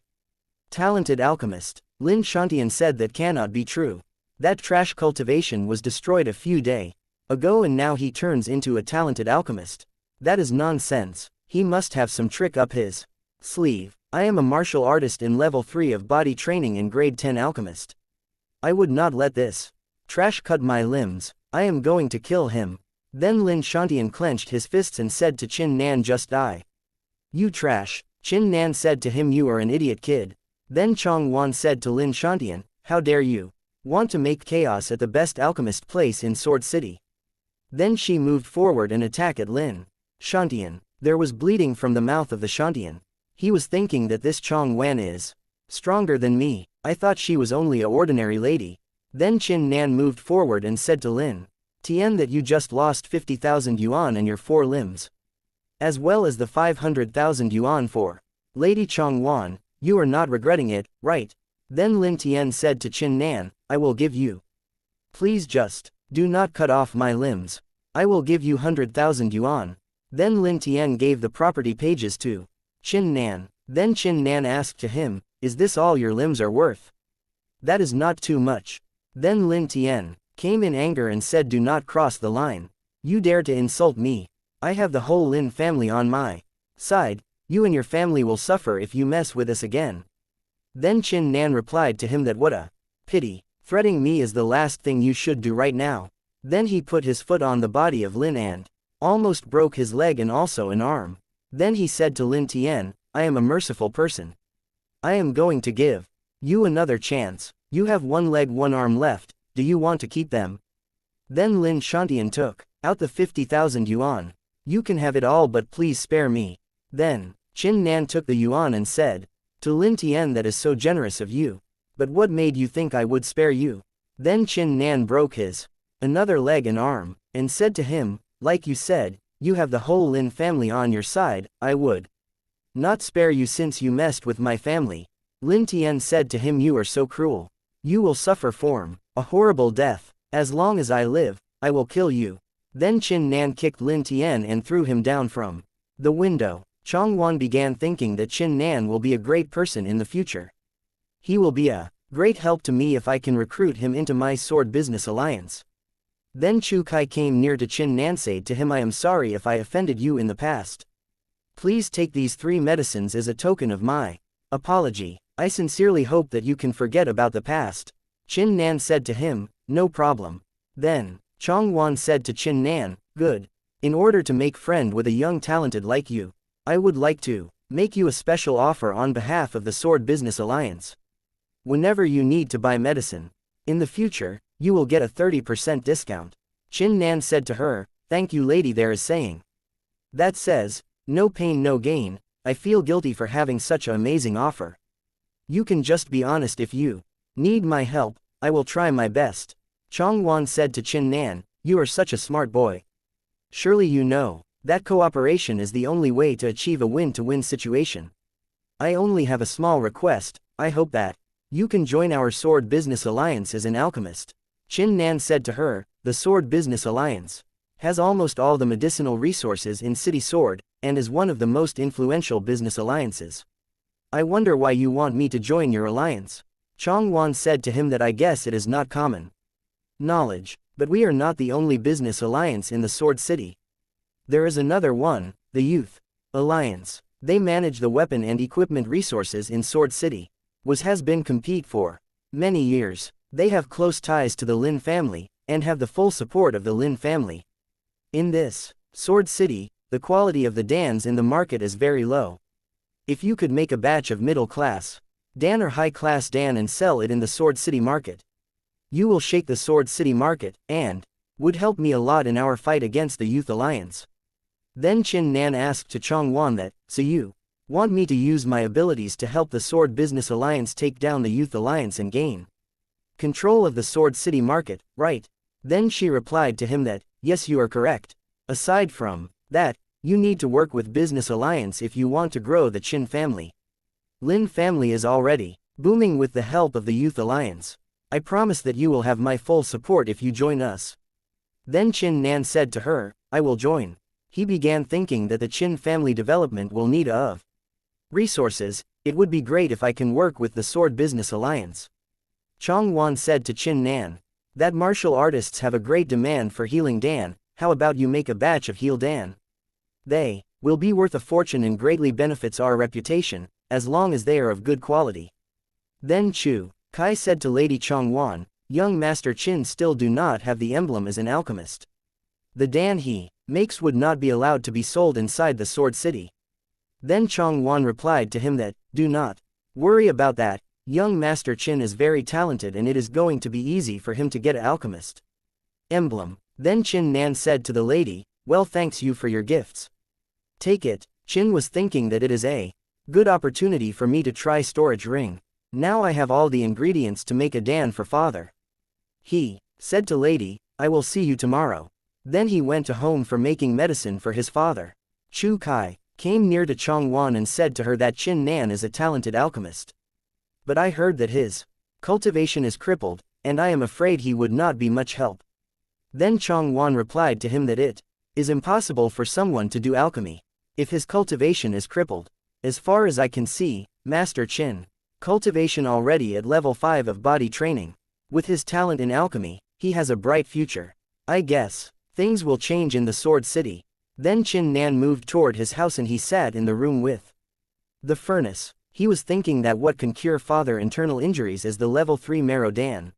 talented alchemist. Lin Shantian said that cannot be true. That trash cultivation was destroyed a few days ago and now he turns into a talented alchemist. That is nonsense. He must have some trick up his sleeve. I am a martial artist in level 3 of body training in grade 10 alchemist. I would not let this trash cut my limbs. I am going to kill him. Then Lin Shantian clenched his fists and said to Qin Nan, just die. You trash. Qin Nan said to him, you are an idiot kid. Then Chong Wan said to Lin Shantian, how dare you want to make chaos at the best alchemist place in Sword City. Then she moved forward and attacked at Lin Shantian. There was bleeding from the mouth of the Shantian. He was thinking that this Chong Wan is stronger than me. I thought she was only a ordinary lady. Then Qin Nan moved forward and said to Lin Tian that you just lost 50,000 yuan and your 4 limbs. As well as the 500,000 yuan for Lady Chong Wan, you are not regretting it, right? Then Lin Tian said to Qin Nan, I will give you. Please just do not cut off my limbs. I will give you 100,000 yuan. Then Lin Tian gave the property pages to Qin Nan. Then Qin Nan asked to him, is this all your limbs are worth? That is not too much. Then Lin Tian came in anger and said, do not cross the line. You dare to insult me. I have the whole Lin family on my side. You and your family will suffer if you mess with us again. Then Qin Nan replied to him that what a pity. Threatening me is the last thing you should do right now. Then he put his foot on the body of Lin and almost broke his leg and also an arm. Then he said to Lin Tian, I am a merciful person. I am going to give you another chance. You have 1 leg 1 arm left, do you want to keep them? Then Lin Shantian took out the 50,000 yuan. You can have it all but please spare me. Then Qin Nan took the yuan and said to Lin Tian, that is so generous of you. But what made you think I would spare you? Then Qin Nan broke his another leg and arm, and said to him, like you said, you have the whole Lin family on your side, I would not spare you since you messed with my family. Lin Tian said to him, you are so cruel. You will suffer from a horrible death. As long as I live, I will kill you. Then Qin Nan kicked Lin Tian and threw him down from the window. Chong Wan began thinking that Qin Nan will be a great person in the future. He will be a great help to me if I can recruit him into my sword business alliance. Then Chu Kai came near to Qin Nan, said to him, I am sorry if I offended you in the past. Please take these 3 medicines as a token of my apology. I sincerely hope that you can forget about the past. Qin Nan said to him, no problem. Then Chong Wan said to Qin Nan, good. In order to make friend with a young talented like you, I would like to make you a special offer on behalf of the Sword Business Alliance. Whenever you need to buy medicine in the future, you will get a 30% discount. Chin Nan said to her, "Thank you lady, there is saying that says, no pain no gain. I feel guilty for having such an amazing offer. You can just be honest if you need my help, I will try my best." Chong Wan said to Chin Nan, "You are such a smart boy. Surely you know that cooperation is the only way to achieve a win-to-win situation. I only have a small request, I hope that you can join our Sword Business Alliance as an alchemist." Chin Nan said to her, "The Sword Business Alliance has almost all the medicinal resources in City Sword, and is one of the most influential business alliances. I wonder why you want me to join your alliance." Chong Wan said to him that I guess it is not common knowledge, but we are not the only business alliance in the Sword City. There is another one, the Youth Alliance. They manage the weapon and equipment resources in Sword City. Has been compete for many years. They have close ties to the Lin family, and have the full support of the Lin family. In this Sword City, the quality of the dans in the market is very low. If you could make a batch of middle class dan or high class dan and sell it in the Sword City market, you will shake the Sword City market, and would help me a lot in our fight against the Youth Alliance. Then Chin Nan asked to Chong Wan that, "So you want me to use my abilities to help the Sword Business Alliance take down the Youth Alliance and gain control of the Sword City market, right?" Then she replied to him that, "Yes, you are correct. Aside from that, you need to work with Business Alliance if you want to grow the Chin family. Lin family is already booming with the help of the Youth Alliance. I promise that you will have my full support if you join us." Then Chin Nan said to her, "I will join." He began thinking that the Chin family development will need of resources. It would be great if I can work with the Sword Business Alliance. Chong Wan said to Chin Nan that martial artists have a great demand for healing dan. How about you make a batch of heal dan? They will be worth a fortune and greatly benefits our reputation, as long as they are of good quality. Then Chu Kai said to Lady Chong Wan, "Young Master Chin still do not have the emblem as an alchemist. The dan he makes would not be allowed to be sold inside the Sword City." Then Chong Wan replied to him that, "Do not worry about that. Young Master Chin is very talented and it is going to be easy for him to get an alchemist emblem." Then Chin Nan said to the lady, "Well, thanks you for your gifts. Take it." Chin was thinking that it is a good opportunity for me to try storage ring. Now I have all the ingredients to make a dan for father. He said to lady, "I will see you tomorrow." Then he went to home for making medicine for his father. Chu Kai came near to Chong Wan and said to her that Chin Nan is a talented alchemist. "But I heard that his cultivation is crippled, and I am afraid he would not be much help." Then Chong Wan replied to him that it is impossible for someone to do alchemy if his cultivation is crippled. As far as I can see, Master Chin cultivation already at level 5 of body training. With his talent in alchemy, he has a bright future. I guess things will change in the Sword City." Then Chin Nan moved toward his house and he sat in the room with the furnace. He was thinking that what can cure father internal injuries is the level 3 marrow dan.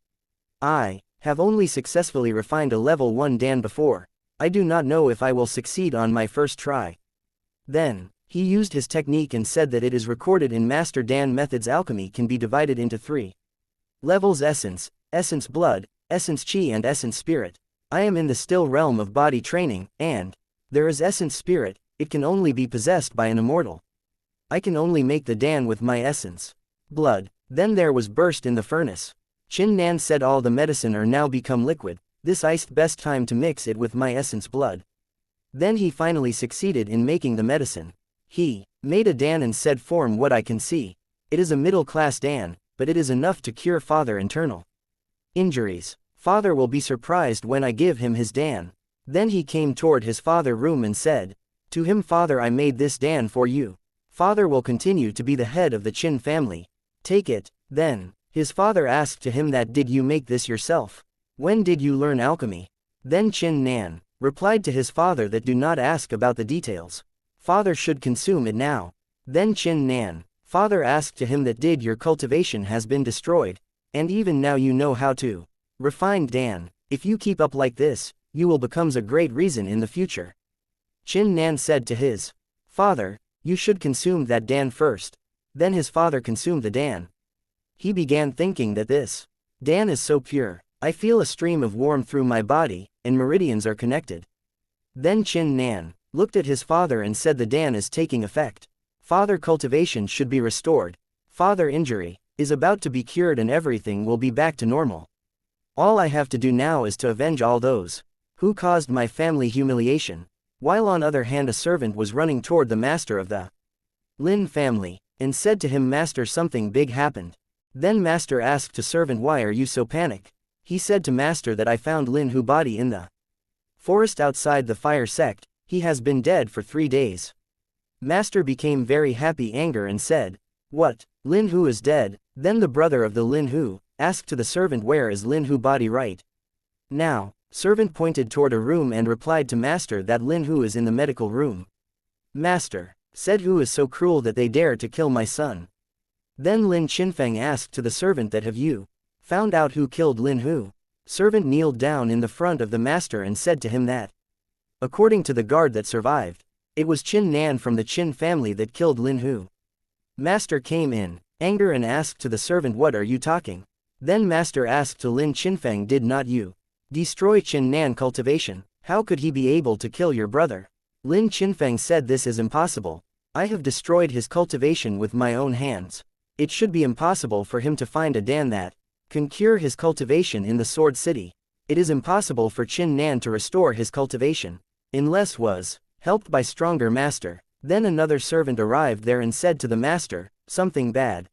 I have only successfully refined a level 1 dan before. I do not know if I will succeed on my first try. Then he used his technique and said that it is recorded in Master Dan methods alchemy can be divided into 3 levels: essence, essence blood, essence chi and essence spirit. I am in the still realm of body training, and there is essence spirit. It can only be possessed by an immortal. I can only make the dan with my essence blood. Then there was burst in the furnace. Chin Nan said, "All the medicine are now become liquid. This iced best time to mix it with my essence blood." Then he finally succeeded in making the medicine. He made a dan and said, "Form what I can see. It is a middle class dan, but it is enough to cure father internal injuries. Father will be surprised when I give him his dan." Then he came toward his father room and said to him, "Father, I made this dan for you. Father will continue to be the head of the Chin family. Take it." Then his father asked to him that, "Did you make this yourself? When did you learn alchemy?" Then Chin Nan replied to his father that, "Do not ask about the details. Father should consume it now." Then Chin Nan father asked to him that, "Did your cultivation has been destroyed, and even now you know how to refine dan? If you keep up like this, you will become a great reason in the future." Chin Nan said to his father, You should consume that Dan first. Then his father consumed the Dan. He began thinking that this Dan is so pure. I feel a stream of warmth through my body, and meridians are connected. Then Chin Nan looked at his father and said the Dan is taking effect. Father cultivation should be restored. Father injury is about to be cured and everything will be back to normal. All I have to do now is to avenge all those who caused my family humiliation. While on other hand a servant was running toward the master of the Lin family, and said to him, Master, something big happened. Then master asked to servant, why are you so panic? He said to master that I found Lin Hu body in the forest outside the fire sect. He has been dead for 3 days. Master became very happy anger and said, what, Lin Hu is dead? Then the brother of the Lin Hu asked to the servant, where is Lin Hu body right now? Servant pointed toward a room and replied to master that Lin Hu is in the medical room. Master said, who is so cruel that they dare to kill my son? Then Lin Qinfeng asked to the servant that have you found out who killed Lin Hu? Servant kneeled down in the front of the master and said to him that, according to the guard that survived, it was Chin Nan from the Chin family that killed Lin Hu. Master came in anger and asked to the servant, what are you talking? Then master asked to Lin Qinfeng, did not you destroy Chin Nan cultivation? How could he be able to kill your brother? Lin Qinfeng said, this is impossible. I have destroyed his cultivation with my own hands. It should be impossible for him to find a Dan that can cure his cultivation in the Sword City. It is impossible for Chin Nan to restore his cultivation, unless was helped by stronger master. Then another servant arrived there and said to the master, something bad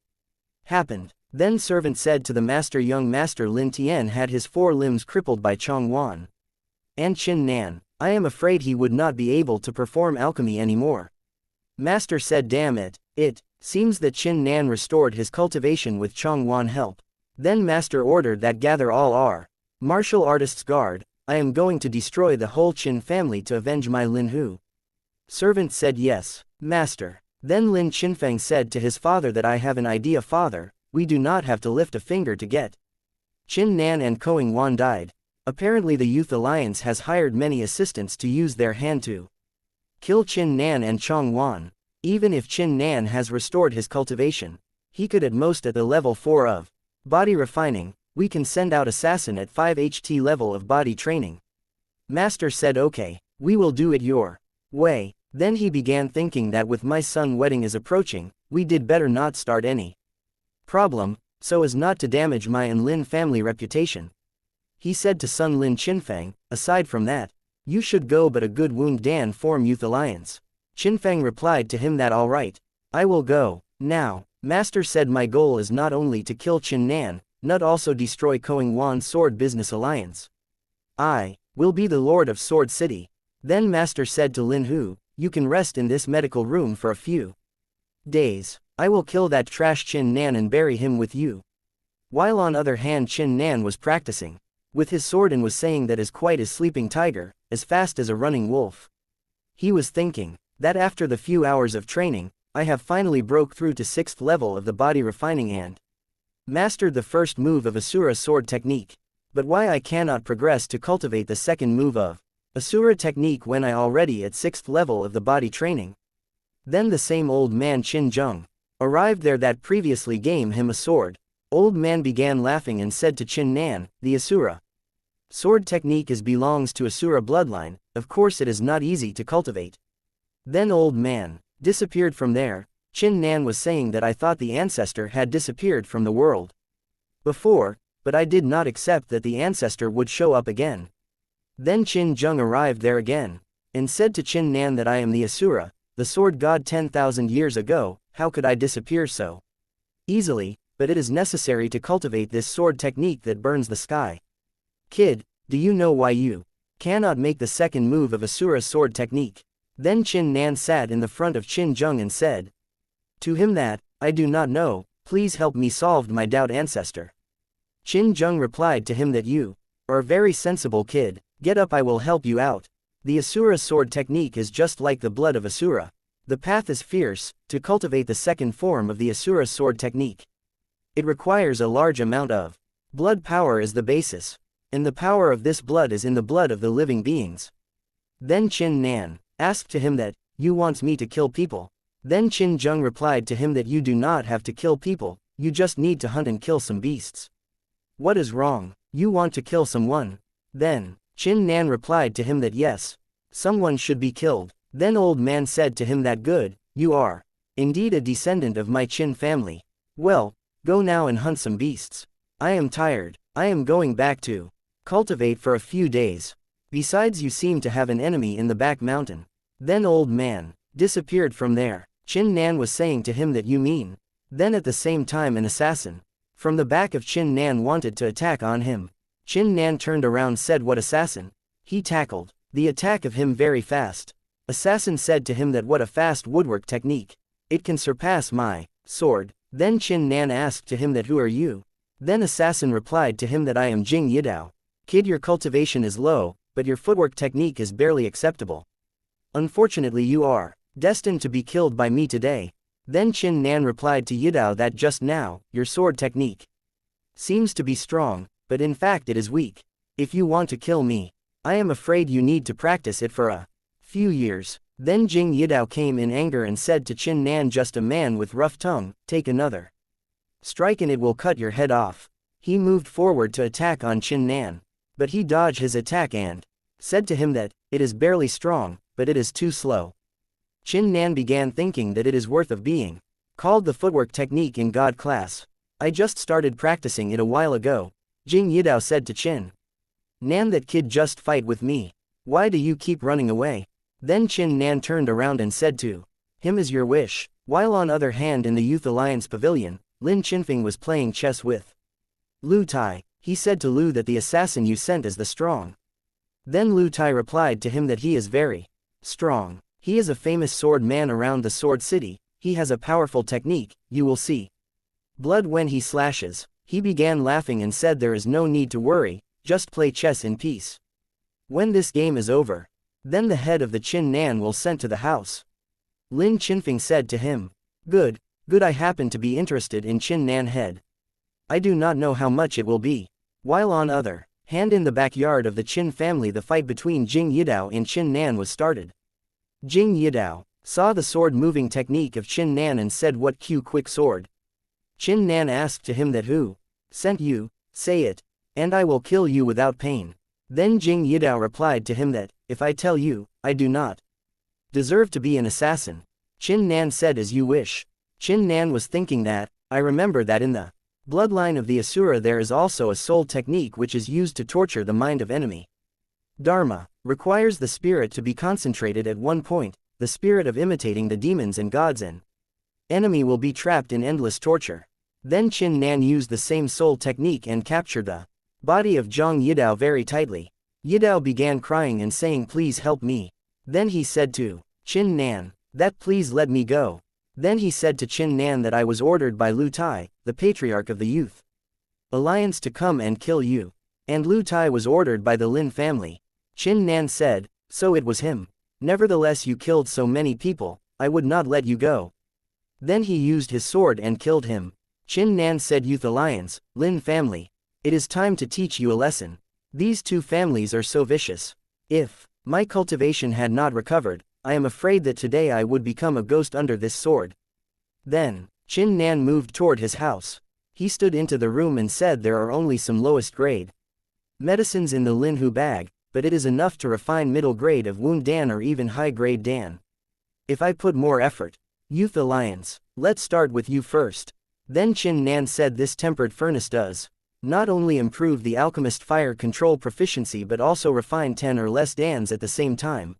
happened. Then servant said to the master, young master, Lin Tian had his 4 limbs crippled by Chong Wan and Chin Nan. I am afraid he would not be able to perform alchemy anymore. Master said, damn it, it seems that Chin Nan restored his cultivation with Chong Wan help. Then master ordered that gather all our martial artists guard. I am going to destroy the whole Chin family to avenge my Lin Hu. Servant said, yes, master. Then Lin Qinfeng said to his father that I have an idea, father. We do not have to lift a finger to get Chin Nan and Koing Wan died. Apparently the Youth Alliance has hired many assistants to use their hand to kill Chin Nan and Chong Wan. Even if Chin Nan has restored his cultivation, he could at most at the level 4 of body refining. We can send out assassin at 5 HT level of body training. Master said, okay, we will do it your way. Then he began thinking that with my son wedding is approaching, we did better not start any problem, so as not to damage my and Lin family reputation. He said to son Lin Qinfeng, aside from that, you should go, but a good wound Dan form Youth Alliance. Qinfeng replied to him that all right, I will go. Now, master said my goal is not only to kill Chin Nan, not also destroy Koing Wan's Sword Business Alliance. I will be the Lord of Sword City. Then master said to Lin Hu, you can rest in this medical room for a few days. I will kill that trash Chin Nan and bury him with you. While on other hand Chin Nan was practicing with his sword and was saying that as quiet as sleeping tiger, as fast as a running wolf. He was thinking that after the few hours of training, I have finally broke through to 6th level of the body refining and mastered the first move of Asura sword technique. But why I cannot progress to cultivate the second move of Asura technique when I already at 6th level of the body training? Then the same old man Qin Zheng arrived there that previously gave him a sword. Old man began laughing and said to Chin Nan, the Asura sword technique belongs to Asura bloodline, of course it is not easy to cultivate. Then old man disappeared from there. Chin Nan was saying that I thought the ancestor had disappeared from the world before, but I did not accept that the ancestor would show up again. Then Qin Zheng arrived there again, and said to Chin Nan that I am the Asura, the sword god 10,000 years ago. How could I disappear so easily? But it is necessary to cultivate this sword technique that burns the sky. Kid, do you know why you cannot make the second move of Asura sword technique? Then Chin Nan sat in the front of Qin Zheng and said to him that, I do not know, please help me solve my doubt, ancestor. Qin Zheng replied to him that you are a very sensible kid, get up, I will help you out. The Asura sword technique is just like the blood of Asura. The path is fierce. To cultivate the second form of the Asura sword technique, it requires a large amount of blood power as the basis, and the power of this blood is in the blood of the living beings. Then Qin Nan asked to him that, you want me to kill people? Then Qin Zheng replied to him that you do not have to kill people, you just need to hunt and kill some beasts. What is wrong? You want to kill someone? Then, Qin Nan replied to him that yes, someone should be killed. Then old man said to him that good, you are indeed a descendant of my Qin family. Well, go now and hunt some beasts. I am tired, I am going back to cultivate for a few days. Besides, you seem to have an enemy in the back mountain. Then old man disappeared from there. Qin Nan was saying to him that you mean. Then at the same time an assassin from the back of Qin Nan wanted to attack on him. Qin Nan turned around, said, what assassin? He tackled the attack of him very fast. Assassin said to him that what a fast woodwork technique. It can surpass my sword. Then Qin Nan asked to him that who are you? Then assassin replied to him that I am Jing Yidao. Kid, your cultivation is low, but your footwork technique is barely acceptable. Unfortunately you are destined to be killed by me today. Then Qin Nan replied to Yidao that just now, your sword technique seems to be strong, but in fact it is weak. If you want to kill me, I am afraid you need to practice it for a few years. Then Jing Yidao came in anger and said to Qin Nan, just a man with rough tongue, take another strike and it will cut your head off. He moved forward to attack on Qin Nan, but he dodged his attack and said to him that, it is barely strong, but it is too slow. Qin Nan began thinking that it is worth of being called the footwork technique in God class. I just started practicing it a while ago. Jing Yidao said to Qin Nan, that kid just fight with me. Why do you keep running away? Then Qin Nan turned around and said to him, as your wish. While on other hand in the Youth Alliance Pavilion, Lin Qinfeng was playing chess with Lu Tai. He said to Lu that the assassin you sent is the strong. Then Lu Tai replied to him that he is very strong. He is a famous sword man around the sword city, he has a powerful technique, you will see blood when he slashes. He began laughing and said there is no need to worry, just play chess in peace. When this game is over, then the head of the Qin Nan will sent to the house. Lin Qinfeng said to him, good, I happen to be interested in Qin Nan head. I do not know how much it will be. While on other hand in the backyard of the Qin family the fight between Jing Yidao and Qin Nan was started. Jing Yidao saw the sword moving technique of Qin Nan and said, what quick sword? Qin Nan asked to him that who sent you, say it, and I will kill you without pain. Then Jing Yidao replied to him that, if I tell you, I do not deserve to be an assassin. Qin Nan said, as you wish. Qin Nan was thinking that, I remember that in the bloodline of the Asura there is also a soul technique which is used to torture the mind of enemy. Dharma requires the spirit to be concentrated at one point, the spirit of imitating the demons and gods and enemy will be trapped in endless torture. Then Qin Nan used the same soul technique and captured the body of Zhang Yidao very tightly. Yidao began crying and saying, please help me. Then he said to Qin Nan, that please let me go. Then he said to Qin Nan that I was ordered by Lu Tai, the patriarch of the Youth Alliance, to come and kill you. And Lu Tai was ordered by the Lin family. Qin Nan said, so it was him. Nevertheless you killed so many people, I would not let you go. Then he used his sword and killed him. Qin Nan said, Youth Alliance, Lin family, it is time to teach you a lesson. These two families are so vicious. If my cultivation had not recovered, I am afraid that today I would become a ghost under this sword. Then Qin Nan moved toward his house. He stood into the room and said there are only some lowest grade medicines in the Lin Hu bag, but it is enough to refine middle grade of wound Dan or even high grade Dan. If I put more effort. Youth Alliance, let's start with you first. Then Qin Nan said this tempered furnace does not only improve the alchemist fire control proficiency but also refine 10 or less Dans at the same time.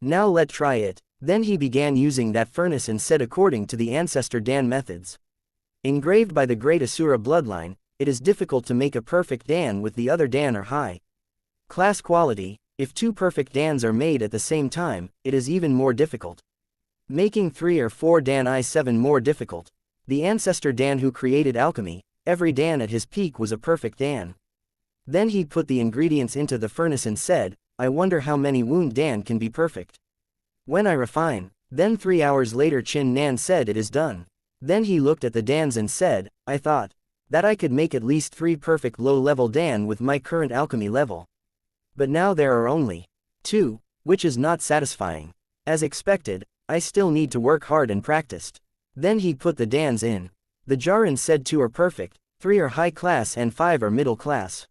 Now let try it. Then he began using that furnace and said, according to the ancestor Dan methods engraved by the great Asura bloodline, it is difficult to make a perfect Dan with the other Dan or high class quality. If two perfect Dans are made at the same time, it is even more difficult. Making 3 or 4 Dan I7 more difficult. The ancestor Dan who created alchemy, every Dan at his peak was a perfect Dan. Then he put the ingredients into the furnace and said, I wonder how many wound Dan can be perfect when I refine. Then 3 hours later Qin Nan said, it is done. Then he looked at the Dans and said, I thought that I could make at least 3 perfect low-level Dan with my current alchemy level. But now there are only 2, which is not satisfying. As expected, I still need to work hard and practiced. Then he put the dans in. The Jaran said 2 are perfect, 3 are high class and 5 are middle class.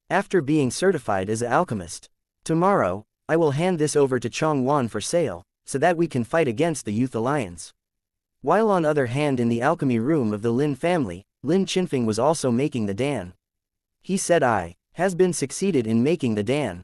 After being certified as an alchemist. Tomorrow, I will hand this over to Chongwan for sale, so that we can fight against the Youth Alliance. While on other hand in the alchemy room of the Lin family, Lin Qinfeng was also making the dan. He said I has been succeeded in making the dan.